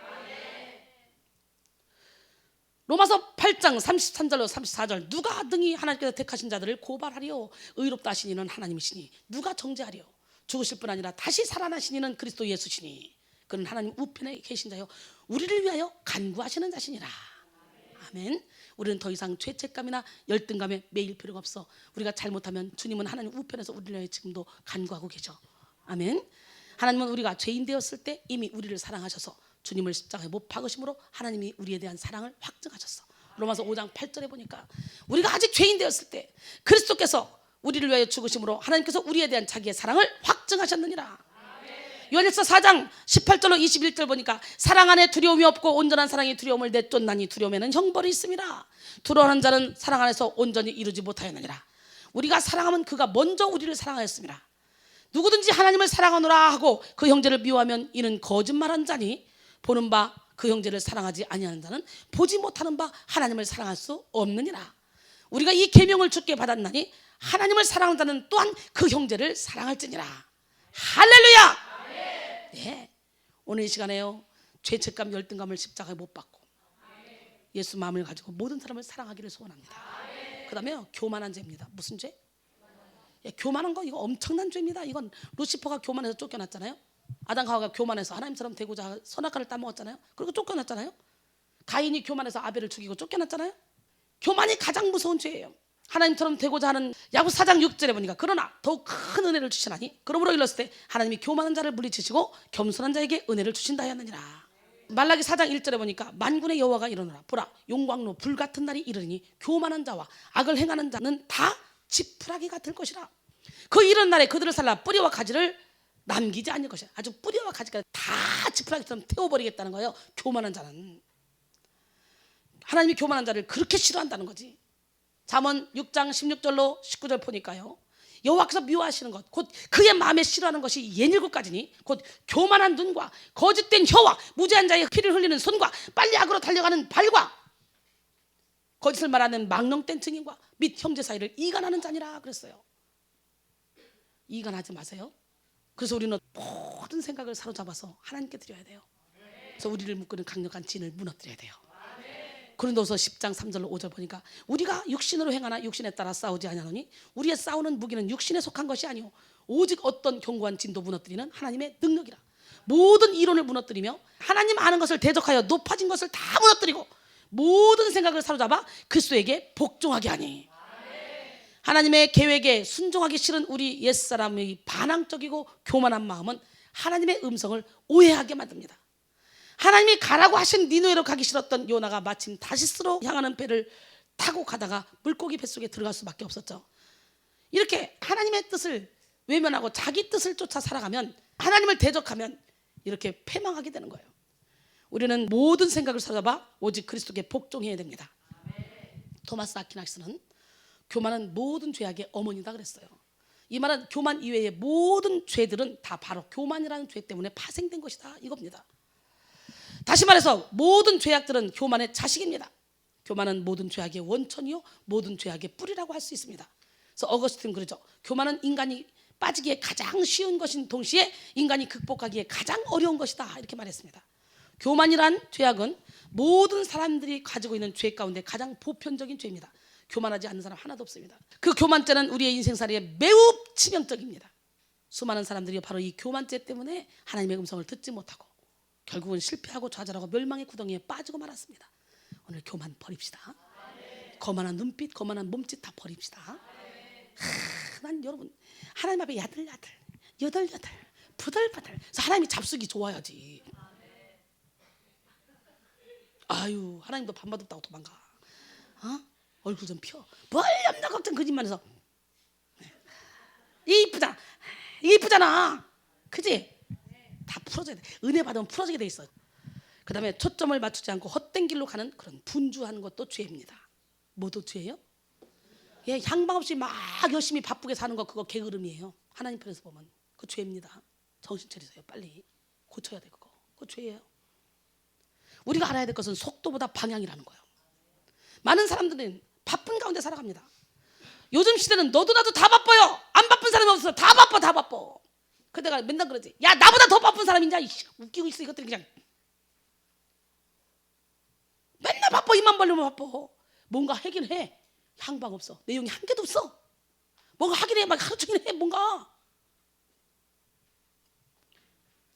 로마서 8장 33절로 34절, 누가 등이 하나님께서 택하신 자들을 고발하리요, 의롭다 하신 이는 하나님이시니 누가 정죄하리요, 죽으실 뿐 아니라 다시 살아나신 이는 그리스도 예수시니 그는 하나님 우편에 계신 자요 우리를 위하여 간구하시는 자시니라. 아멘. 우리는 더 이상 죄책감이나 열등감에 매일 필요가 없어. 우리가 잘못하면 주님은 하나님 우편에서 우리를 위해 지금도 간구하고 계셔. 아멘. 하나님은 우리가 죄인 되었을 때 이미 우리를 사랑하셔서 주님을 십자가에 못 박으심으로 하나님이 우리에 대한 사랑을 확증하셨어. 로마서 5장 8절에 보니까 우리가 아직 죄인 되었을 때 그리스도께서 우리를 위하여 죽으심으로 하나님께서 우리에 대한 자기의 사랑을 확증하셨느니라. 요한일서 4장 18절로 21절 보니까 사랑 안에 두려움이 없고 온전한 사랑이 두려움을 내쫓나니 두려움에는 형벌이 있음이라. 두려워하는 자는 사랑 안에서 온전히 이루지 못하였느니라. 우리가 사랑하면 그가 먼저 우리를 사랑하였습니다. 누구든지 하나님을 사랑하노라 하고 그 형제를 미워하면 이는 거짓말한 자니 보는 바 그 형제를 사랑하지 아니하는 자는 보지 못하는 바 하나님을 사랑할 수 없느니라. 우리가 이 계명을 주께 받았나니 하나님을 사랑하는 자는 또한 그 형제를 사랑할지니라. 할렐루야. 네. 오늘 이 시간에요, 죄책감 열등감을 십자가에 못 박고 예수 마음을 가지고 모든 사람을 사랑하기를 소원합니다. 그 다음에 교만한 죄입니다. 무슨 죄? 교만한 거 이거 엄청난 죄입니다. 이건 루시퍼가 교만해서 쫓겨났잖아요. 아담 하와가 교만해서 하나님처럼 되고자 선악과를 따먹었잖아요. 그리고 쫓겨났잖아요. 가인이 교만해서 아벨을 죽이고 쫓겨났잖아요. 교만이 가장 무서운 죄예요. 하나님처럼 되고자 하는 야구 4장 6절에 보니까 그러나 더욱 큰 은혜를 주시나니 그러므로 일렀을 때 하나님이 교만한 자를 물리치시고 겸손한 자에게 은혜를 주신다 하였느니라. 말라기 4장 1절에 보니까 만군의 여호와가 이르노라. 보라, 용광로 불같은 날이 이르니 교만한 자와 악을 행하는 자는 다 지푸라기가 될 것이라. 그 이런 날에 그들을 살라 뿌리와 가지를 남기지 않을 것이야. 아주 뿌리와 가지까지 다 지푸라기처럼 태워버리겠다는 거예요. 교만한 자는. 하나님이 교만한 자를 그렇게 싫어한다는 거지. 잠언 6장 16절로 19절 보니까요, 여호와께서 미워하시는 것, 곧 그의 마음에 싫어하는 것이 예닐곱가지니 곧 교만한 눈과 거짓된 혀와 무죄한 자의 피를 흘리는 손과 빨리 악으로 달려가는 발과 거짓을 말하는 망령된 증인과 및 형제 사이를 이간하는 자니라 그랬어요. 이간하지 마세요. 그래서 우리는 모든 생각을 사로잡아서 하나님께 드려야 돼요. 그래서 우리를 묶는 강력한 진을 무너뜨려야 돼요. 고린도서 10장 3절로 5절 보니까 우리가 육신으로 행하나 육신에 따라 싸우지 아니하노니 우리의 싸우는 무기는 육신에 속한 것이 아니오 오직 어떤 견고한 진도 무너뜨리는 하나님의 능력이라. 모든 이론을 무너뜨리며 하나님 아는 것을 대적하여 높아진 것을 다 무너뜨리고 모든 생각을 사로잡아 그리스도에게 복종하게 하니. 하나님의 계획에 순종하기 싫은 우리 옛사람의 반항적이고 교만한 마음은 하나님의 음성을 오해하게 만듭니다. 하나님이 가라고 하신 니누에로 가기 싫었던 요나가 마침 다시스로 향하는 배를 타고 가다가 물고기 뱃속에 들어갈 수밖에 없었죠. 이렇게 하나님의 뜻을 외면하고 자기 뜻을 쫓아 살아가면, 하나님을 대적하면 이렇게 패망하게 되는 거예요. 우리는 모든 생각을 사로잡아 오직 그리스도께 복종해야 됩니다. 토마스 아퀴나스는 교만은 모든 죄악의 어머니다 그랬어요. 이 말은 교만 이외의 모든 죄들은 다 바로 교만이라는 죄 때문에 파생된 것이다 이겁니다. 다시 말해서 모든 죄악들은 교만의 자식입니다. 교만은 모든 죄악의 원천이요 모든 죄악의 뿌리라고 할 수 있습니다. 그래서 어거스틴 그러죠. 교만은 인간이 빠지기에 가장 쉬운 것인 동시에 인간이 극복하기에 가장 어려운 것이다 이렇게 말했습니다. 교만이란 죄악은 모든 사람들이 가지고 있는 죄 가운데 가장 보편적인 죄입니다. 교만하지 않는 사람 하나도 없습니다. 그 교만죄는 우리의 인생살이에 매우 치명적입니다. 수많은 사람들이 바로 이 교만죄 때문에 하나님의 음성을 듣지 못하고 결국은 실패하고 좌절하고 멸망의 구덩이에 빠지고 말았습니다. 오늘 교만 버립시다. 거만한 눈빛, 거만한 몸짓 다 버립시다. 난 여러분 하나님 앞에 야들야들, 여들여들, 부들부들. 그래서 하나님이 잡수기 좋아야지. 아유, 하나님도 밤낮 없다고 도망가. 얼굴 좀 펴. 뭘 염려 걱정 거짓말해서. 이쁘잖아. 이쁘잖아. 그지? 다 풀어져야 돼. 은혜 받으면 풀어지게 돼 있어. 그 다음에 초점을 맞추지 않고 헛된 길로 가는 그런 분주하는 것도 죄입니다. 뭐도 죄예요? 예, 향방 없이 막 열심히 바쁘게 사는 거 그거 게으름이에요. 하나님 편에서 보면 그 죄입니다. 정신 차리세요 빨리. 고쳐야 돼. 그거 죄예요. 우리가 알아야 될 것은 속도보다 방향이라는 거예요. 많은 사람들은 바쁜 가운데 살아갑니다. 요즘 시대는 너도 나도 다 바빠요. 안 바쁜 사람이 없어. 다 바빠. 그 내가 맨날 그러지. 야, 나보다 더 바쁜 사람 있냐? 웃기고 있어. 이것들이 그냥 맨날 바빠. 입만 벌리면 바빠. 뭔가 하긴 해. 향방 없어. 내용이 한 개도 없어. 뭔가 하긴 해. 막 하루 종일 해. 뭔가.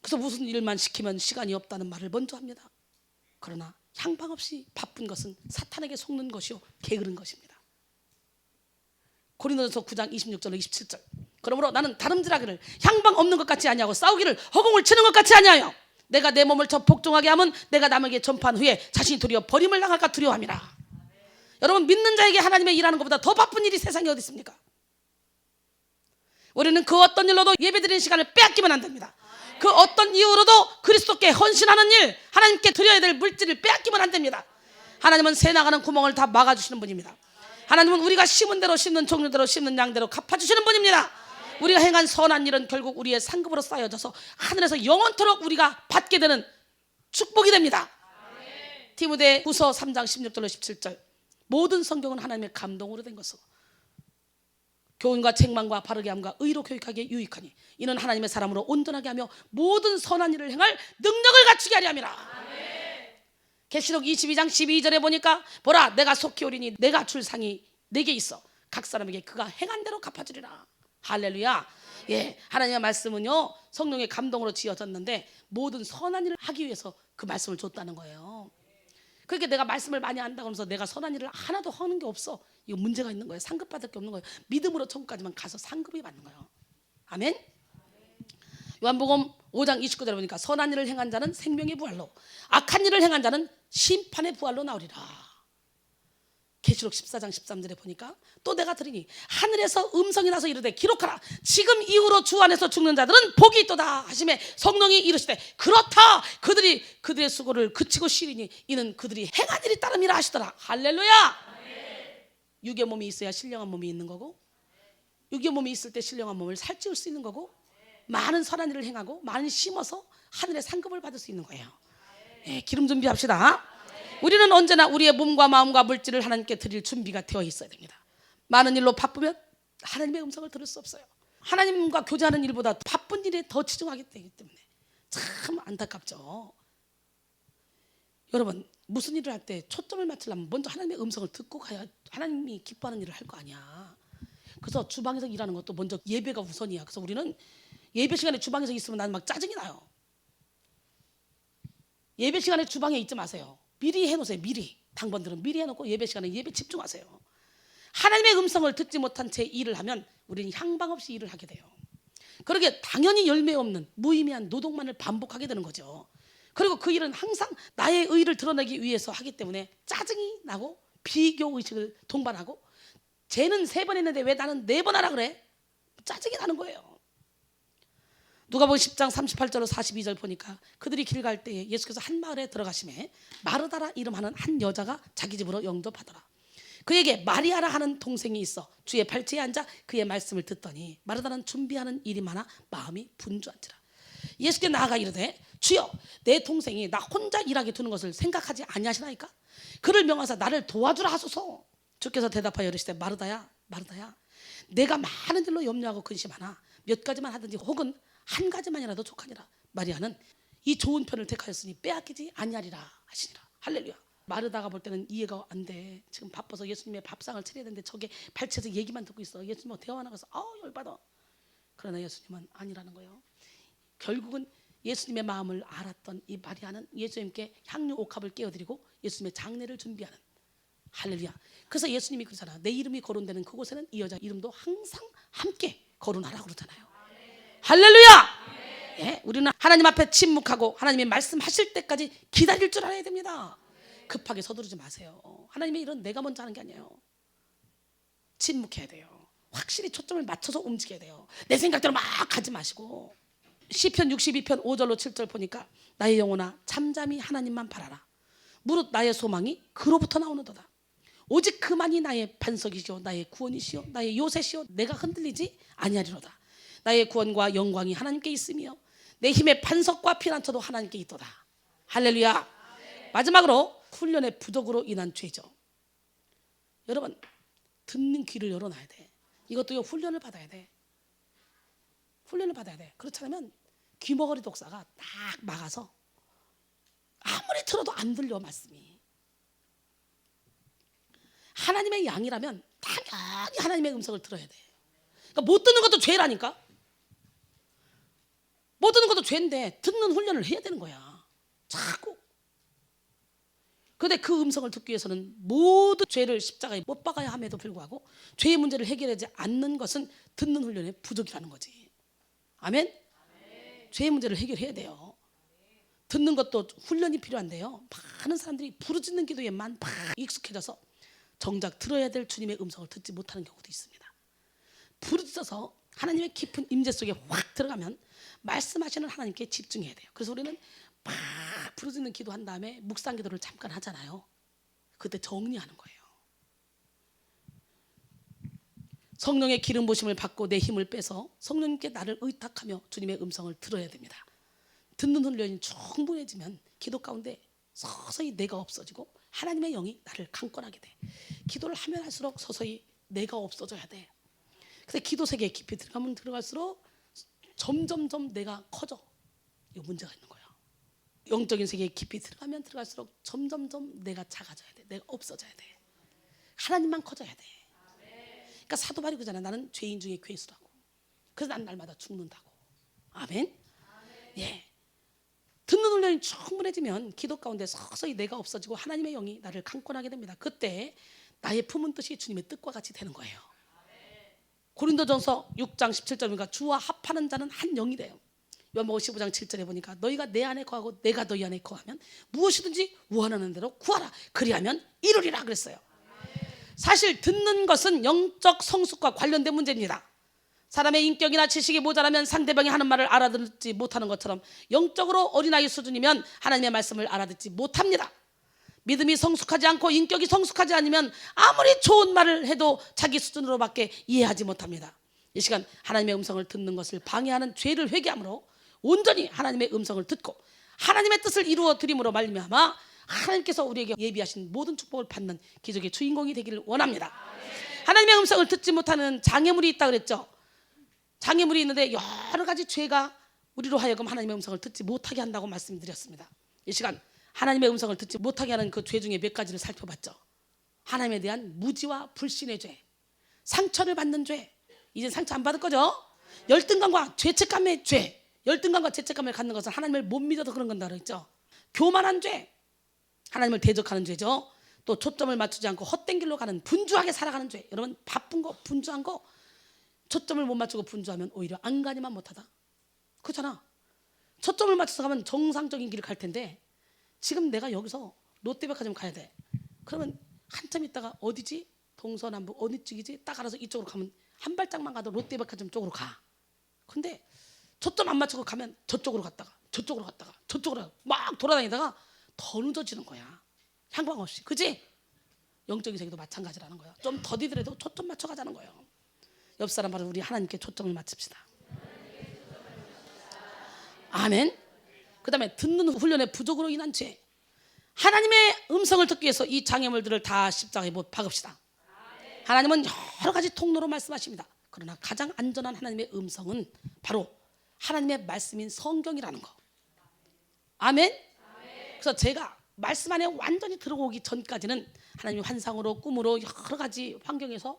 그래서 무슨 일만 시키면 시간이 없다는 말을 먼저 합니다. 그러나 향방 없이 바쁜 것은 사탄에게 속는 것이요 게으른 것입니다. 고린도전서 9장 26절 27절. 그러므로 나는 다름질하기를 향방 없는 것 같이 아니하고 싸우기를 허공을 치는 것 같이 아니하여 내가 내 몸을 저 복종하게 하면 내가 남에게 전파한 후에 자신이 도리어 버림을 당할까 두려워함이라. 여러분, 믿는 자에게 하나님의 일하는 것보다 더 바쁜 일이 세상에 어디 있습니까? 우리는 그 어떤 일로도 예배드리는 시간을 빼앗기면 안 됩니다. 그 어떤 이유로도 그리스도께 헌신하는 일, 하나님께 드려야 될 물질을 빼앗기면 안 됩니다. 하나님은 새 나가는 구멍을 다 막아주시는 분입니다. 하나님은 우리가 심은 대로 심는 종류대로 심는 양대로 갚아주시는 분입니다. 우리가 행한 선한 일은 결국 우리의 상급으로 쌓여져서 하늘에서 영원토록 우리가 받게 되는 축복이 됩니다. 디모데후서 3장 16절로 17절. 모든 성경은 하나님의 감동으로 된 것으로 교훈과 책망과 바르게 함과 의로 교육하기에 유익하니 이는 하나님의 사람으로 온전하게 하며 모든 선한 일을 행할 능력을 갖추게 하려 함이라. 계시록 22장 12절에 보니까 보라, 내가 속히 오리니 내가 줄 상이 내게 있어 각 사람에게 그가 행한 대로 갚아주리라. 할렐루야. 예, 하나님의 말씀은요 성령의 감동으로 지어졌는데 모든 선한 일을 하기 위해서 그 말씀을 줬다는 거예요. 그러니까 내가 말씀을 많이 한다고 하면서 내가 선한 일을 하나도 하는 게 없어. 이거 문제가 있는 거예요. 상급 받을 게 없는 거예요. 믿음으로 천국까지만 가서 상급이 받는 거예요. 아멘. 요한복음 5장 29절에 보니까 선한 일을 행한 자는 생명의 부활로 악한 일을 행한 자는 심판의 부활로 나오리라. 계시록 14장 13절에 보니까 또 내가 들으니 하늘에서 음성이 나서 이르되 기록하라. 지금 이후로 주 안에서 죽는 자들은 복이 있도다 하시매 성령이 이르시되 그렇다. 그들의 수고를 그치고 쉬리니 이는 그들이 행한 일이 따름이라 하시더라. 할렐루야. 육의 몸이 있어야 신령한 몸이 있는 거고 육의 몸이 있을 때 신령한 몸을 살찌울 수 있는 거고 많은 선한 일을 행하고 많이 심어서 하늘의 상급을 받을 수 있는 거예요. 예, 기름 준비합시다. 우리는 언제나 우리의 몸과 마음과 물질을 하나님께 드릴 준비가 되어 있어야 됩니다. 많은 일로 바쁘면 하나님의 음성을 들을 수 없어요. 하나님과 교제하는 일보다 바쁜 일에 더 치중하기 때문에 참 안타깝죠. 여러분, 무슨 일을 할 때 초점을 맞추려면 먼저 하나님의 음성을 듣고 가야 하나님이 기뻐하는 일을 할 거 아니야. 그래서 주방에서 일하는 것도 먼저 예배가 우선이야. 그래서 우리는 예배 시간에 주방에서 있으면 나는 막 짜증이 나요. 예배 시간에 주방에 있지 마세요. 미리 해놓으세요. 미리. 당번들은 미리 해놓고 예배 시간에 예배 집중하세요. 하나님의 음성을 듣지 못한 채 일을 하면 우리는 향방 없이 일을 하게 돼요. 그러게 당연히 열매 없는 무의미한 노동만을 반복하게 되는 거죠. 그리고 그 일은 항상 나의 의를 드러내기 위해서 하기 때문에 짜증이 나고 비교의식을 동반하고 쟤는 3번 했는데 왜 나는 4번 하라 그래? 짜증이 나는 거예요. 누가복음 10장 38절로 42절 보니까 그들이 길 갈 때에 예수께서 한 마을에 들어가시매 마르다라 이름하는 한 여자가 자기 집으로 영접하더라. 그에게 마리아라 하는 동생이 있어 주의 발치에 앉아 그의 말씀을 듣더니 마르다는 준비하는 일이 많아 마음이 분주한지라. 예수께 나아가 이르되 주여 내 동생이 나 혼자 일하게 두는 것을 생각하지 아니하시나이까? 그를 명하사 나를 도와주라 하소서. 주께서 대답하여 이르시되 마르다야 내가 많은 일로 염려하고 근심하나 몇 가지만 하든지 혹은 한 가지만이라도 족하니라. 마리아는 이 좋은 편을 택하였으니 빼앗기지 아니하리라 하시니라. 할렐루야. 마르다가 볼 때는 이해가 안 돼. 지금 바빠서 예수님의 밥상을 차려야 되는데 저게 발치에서 얘기만 듣고 있어. 예수님하고 대화하나 가서 열받아. 그러나 예수님은 아니라는 거예요. 결국은 예수님의 마음을 알았던 이 마리아는 예수님께 향유 옥합을 깨어드리고 예수님의 장례를 준비하는. 할렐루야. 그래서 예수님이 그러잖아. 내 이름이 거론되는 그곳에는 이 여자 이름도 항상 함께 거론하라고 그러잖아요. 할렐루야. 예, 우리는 하나님 앞에 침묵하고 하나님이 말씀하실 때까지 기다릴 줄 알아야 됩니다. 급하게 서두르지 마세요. 하나님의 일은 내가 먼저 하는 게 아니에요. 침묵해야 돼요. 확실히 초점을 맞춰서 움직여야 돼요. 내 생각대로 막 가지 마시고. 시편 62편 5절로 7절 보니까 나의 영혼아 잠잠히 하나님만 바라라. 무릇 나의 소망이 그로부터 나오는도다. 오직 그만이 나의 반석이시오 나의 구원이시오 나의 요새시오 내가 흔들리지 아니하리로다. 나의 구원과 영광이 하나님께 있으며 내 힘의 반석과 피난처도 하나님께 있도다. 할렐루야. 마지막으로 훈련의 부족으로 인한 죄죠. 여러분, 듣는 귀를 열어놔야 돼. 이것도 훈련을 받아야 돼. 훈련을 받아야 돼. 그렇지 않으면 귀머거리 독사가 딱 막아서 아무리 들어도 안 들려 말씀이. 하나님의 양이라면 당연히 하나님의 음성을 들어야 돼. 그러니까 못 듣는 것도 죄라니까. 못 듣는 것도 죄인데 듣는 훈련을 해야 되는 거야. 자꾸. 그런데 그 음성을 듣기 위해서는 모든 죄를 십자가에 못 박아야 함에도 불구하고 죄의 문제를 해결하지 않는 것은 듣는 훈련의 부족이라는 거지. 아멘? 죄의 문제를 해결해야 돼요. 듣는 것도 훈련이 필요한데요. 많은 사람들이 부르짖는 기도에만 막 익숙해져서 정작 들어야 될 주님의 음성을 듣지 못하는 경우도 있습니다. 부르짖어서 하나님의 깊은 임재 속에 확 들어가면 말씀하시는 하나님께 집중해야 돼요. 그래서 우리는 막 부르짖는 기도한 다음에 묵상 기도를 잠깐 하잖아요. 그때 정리하는 거예요. 성령의 기름 부심을 받고 내 힘을 빼서 성령님께 나를 의탁하며 주님의 음성을 들어야 됩니다. 듣는 훈련이 충분해지면 기도 가운데 서서히 내가 없어지고 하나님의 영이 나를 강권하게 돼. 기도를 하면 할수록 서서히 내가 없어져야 돼. 그래서 기도 세계에 깊이 들어가면 들어갈수록 점점점 내가 커져. 이 문제가 있는 거예요. 영적인 세계에 깊이 들어가면 들어갈수록 점점점 내가 작아져야 돼. 내가 없어져야 돼. 하나님만 커져야 돼. 그러니까 사도 바울이 그러잖아. 나는 죄인 중에 괴수라고. 그래서 난 날마다 죽는다고. 아멘. 예. 듣는 훈련이 충분해지면 기도 가운데 서서히 내가 없어지고 하나님의 영이 나를 강권하게 됩니다. 그때 나의 품은 뜻이 주님의 뜻과 같이 되는 거예요. 고린도전서 6장 17절인가 주와 합하는 자는 한 영이 돼요. 요한복음 15장 7절에 보니까 너희가 내 안에 거하고 내가 너희 안에 거하면 무엇이든지 원하는 대로 구하라. 그리하면 이루리라 그랬어요. 사실 듣는 것은 영적 성숙과 관련된 문제입니다. 사람의 인격이나 지식이 모자라면 상대방이 하는 말을 알아듣지 못하는 것처럼 영적으로 어린아이 수준이면 하나님의 말씀을 알아듣지 못합니다. 믿음이 성숙하지 않고 인격이 성숙하지 않으면 아무리 좋은 말을 해도 자기 수준으로밖에 이해하지 못합니다. 이 시간 하나님의 음성을 듣는 것을 방해하는 죄를 회개함으로 온전히 하나님의 음성을 듣고 하나님의 뜻을 이루어 드림으로 말미암아 하나님께서 우리에게 예비하신 모든 축복을 받는 기적의 주인공이 되기를 원합니다. 하나님의 음성을 듣지 못하는 장애물이 있다 그랬죠. 장애물이 있는데 여러 가지 죄가 우리로 하여금 하나님의 음성을 듣지 못하게 한다고 말씀드렸습니다. 이 시간 하나님의 음성을 듣지 못하게 하는 그 죄 중에 몇 가지를 살펴봤죠. 하나님에 대한 무지와 불신의 죄, 상처를 받는 죄. 이제 상처 안 받을 거죠. 열등감과 죄책감의 죄. 열등감과 죄책감을 갖는 것은 하나님을 못 믿어서 그런 건다 그랬죠. 교만한 죄, 하나님을 대적하는 죄죠. 또 초점을 맞추지 않고 헛된 길로 가는 분주하게 살아가는 죄. 여러분 바쁜 거 분주한 거 초점을 못 맞추고 분주하면 오히려 안간히만 못하다. 그렇잖아. 초점을 맞춰서 가면 정상적인 길을 갈 텐데 지금 내가 여기서 롯데백화점 가야 돼. 그러면 한참 있다가 어디지? 동서남북 어느 쪽이지? 딱 알아서 이쪽으로 가면 한 발짝만 가도 롯데백화점 쪽으로 가. 근데 초점 안 맞추고 가면 저쪽으로 갔다가 저쪽으로 갔다가 저쪽으로 막 돌아다니다가 더 늦어지는 거야. 향방 없이. 그지? 영적인 세계도 마찬가지라는 거야. 좀 더디더라도 초점 맞춰 가자는 거예요. 옆 사람 바로 우리 하나님께 초점을 맞춥시다. 아멘. 그 다음에 듣는 훈련의 부족으로 인한 죄. 하나님의 음성을 듣기 위해서 이 장애물들을 다 십자가에 못 박읍시다. 하나님은 여러 가지 통로로 말씀하십니다. 그러나 가장 안전한 하나님의 음성은 바로 하나님의 말씀인 성경이라는 거. 아멘. 그래서 제가 말씀 안에 완전히 들어오기 전까지는 하나님이 환상으로 꿈으로 여러 가지 환경에서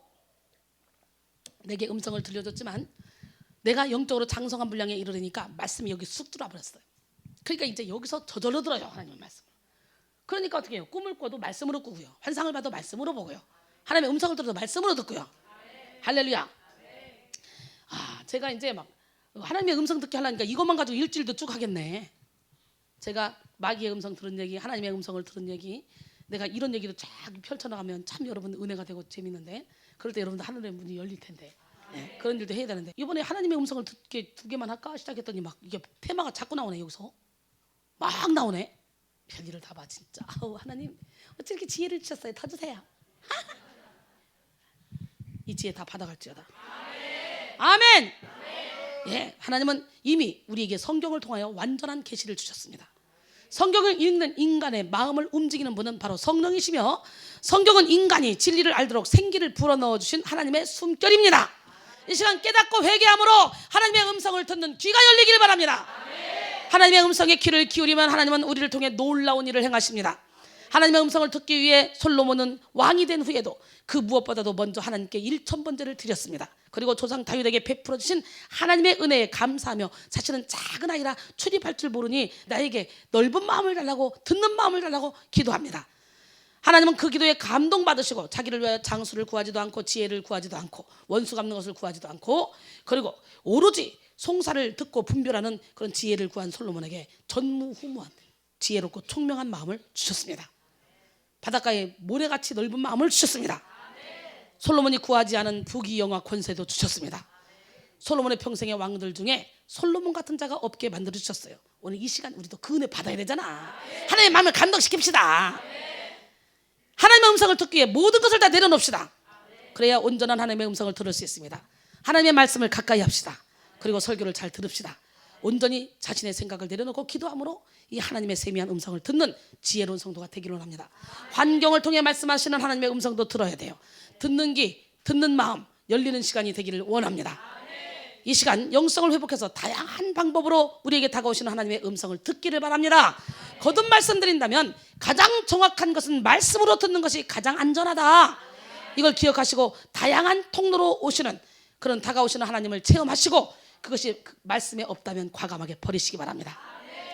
내게 음성을 들려줬지만 내가 영적으로 장성한 분량에 이르르니까 말씀이 여기 쑥 들어와 버렸어요. 그러니까 이제 여기서 저절로 들어요. 하나님의 말씀. 그러니까 어떻게 해요? 꿈을 꿔도 말씀으로 꾸고요. 환상을 봐도 말씀으로 보고요. 하나님의 음성을 들어도 말씀으로 듣고요. 할렐루야. 제가 이제 막 하나님의 음성 듣게 하려니까 이것만 가지고 일주일도 쭉 하겠네. 제가 마귀의 음성 들은 얘기, 하나님의 음성을 들은 얘기, 내가 이런 얘기도 쫙 펼쳐나가면 참 여러분 은혜가 되고 재밌는데 그럴 때 여러분들 하늘의 문이 열릴 텐데 네, 그런 일도 해야 되는데 이번에 하나님의 음성을 듣게 2개만 할까 시작했더니 막 이게 테마가 자꾸 나오네. 여기서 막 나오네. 별일을 다 봐 진짜. 하나님 어떻게 이렇게 지혜를 주셨어요. 터주세요. 이 지혜 다 받아갈지어다. 아멘. 예, 하나님은 이미 우리에게 성경을 통하여 완전한 계시를 주셨습니다. 성경을 읽는 인간의 마음을 움직이는 분은 바로 성령이시며, 성경은 인간이 진리를 알도록 생기를 불어넣어 주신 하나님의 숨결입니다. 이 시간 깨닫고 회개함으로 하나님의 음성을 듣는 귀가 열리기를 바랍니다. 하나님의 음성에 귀를 기울이면 하나님은 우리를 통해 놀라운 일을 행하십니다. 하나님의 음성을 듣기 위해 솔로몬은 왕이 된 후에도 그 무엇보다도 먼저 하나님께 1000번제를 드렸습니다. 그리고 조상 다윗에게 베풀어 주신 하나님의 은혜에 감사하며, 사실은 작은 아이라 출입할 줄 모르니 나에게 넓은 마음을 달라고, 듣는 마음을 달라고 기도합니다. 하나님은 그 기도에 감동받으시고 자기를 위하여 장수를 구하지도 않고 지혜를 구하지도 않고 원수 갚는 것을 구하지도 않고, 그리고 오로지 송사를 듣고 분별하는 그런 지혜를 구한 솔로몬에게 전무후무한 지혜롭고 총명한 마음을 주셨습니다. 바닷가에 모래같이 넓은 마음을 주셨습니다. 솔로몬이 구하지 않은 부귀 영화 권세도 주셨습니다. 솔로몬의 평생의 왕들 중에 솔로몬 같은 자가 없게 만들어 주셨어요. 오늘 이 시간 우리도 그 은혜 받아야 되잖아. 하나님의 마음을 감동시킵시다. 하나님의 음성을 듣기 위해 모든 것을 다 내려놓읍시다. 그래야 온전한 하나님의 음성을 들을 수 있습니다. 하나님의 말씀을 가까이 합시다. 그리고 설교를 잘 들읍시다. 온전히 자신의 생각을 내려놓고 기도함으로 이 하나님의 세미한 음성을 듣는 지혜로운 성도가 되기를 원합니다. 환경을 통해 말씀하시는 하나님의 음성도 들어야 돼요. 듣는 귀, 듣는 마음 열리는 시간이 되기를 원합니다. 이 시간 영성을 회복해서 다양한 방법으로 우리에게 다가오시는 하나님의 음성을 듣기를 바랍니다. 거듭 말씀드린다면 가장 정확한 것은 말씀으로 듣는 것이 가장 안전하다. 이걸 기억하시고 다양한 통로로 오시는, 그런 다가오시는 하나님을 체험하시고, 그것이 말씀에 없다면 과감하게 버리시기 바랍니다.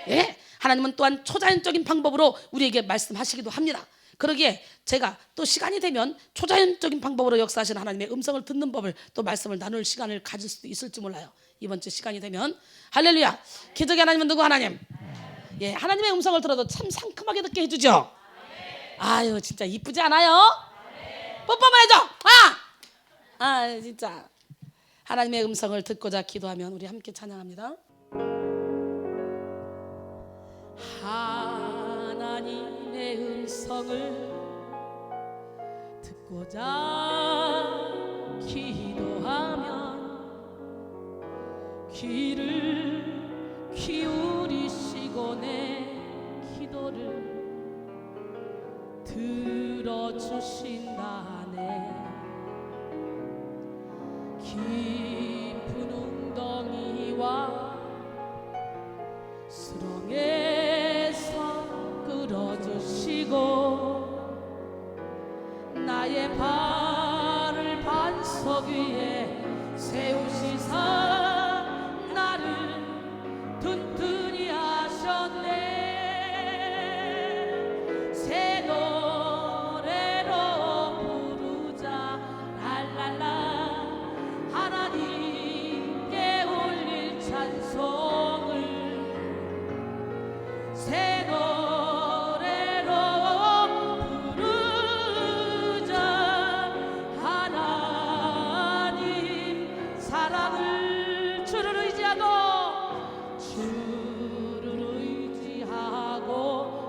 예, 하나님은 또한 초자연적인 방법으로 우리에게 말씀하시기도 합니다. 그러기에 제가 또 시간이 되면 초자연적인 방법으로 역사하시는 하나님의 음성을 듣는 법을, 또 말씀을 나눌 시간을 가질 수도 있을지 몰라요. 이번 주 시간이 되면. 할렐루야. 기적의 하나님은 누구 하나님? 예, 하나님의 음성을 들어도 참 상큼하게 듣게 해주죠. 아유, 진짜 이쁘지 않아요? 뽀뽀만 해줘. 진짜 하나님의 음성을 듣고자 기도하면 우리 함께 찬양합니다. 하나님의 음성을 듣고자 기도하면 귀를 기울이시고 내 기도를 들어주신다네. 깊은 웅덩이와 수렁에서 끌어주시고 나의 발을 반석 위에 세우시사 나를 튼튼히 하셨네. 새 노래로 부르자 랄랄라. 하나님께 올릴 찬송을 새 노래로 부르자. 하나님 사랑을 주를 의지하고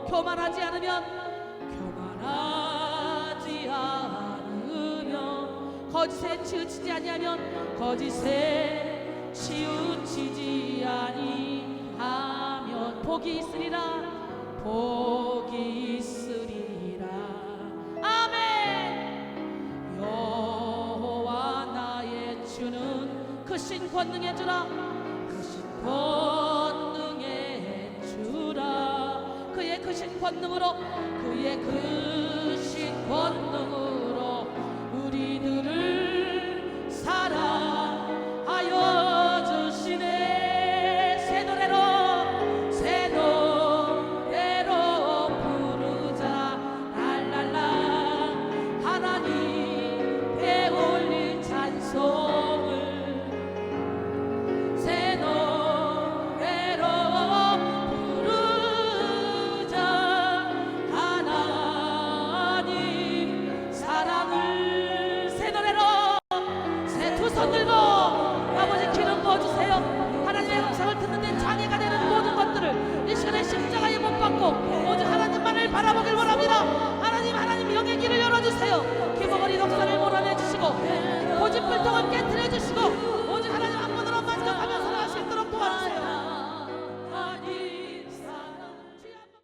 교만하지 않으면 거짓에 치우치지 아니하면 거짓에 치우치지 아니하면 복이 있으리라. 아멘. 여호와 나의 주는 크신 권능의 주라. 크신 권능의 주라. 그의 크신 권능으로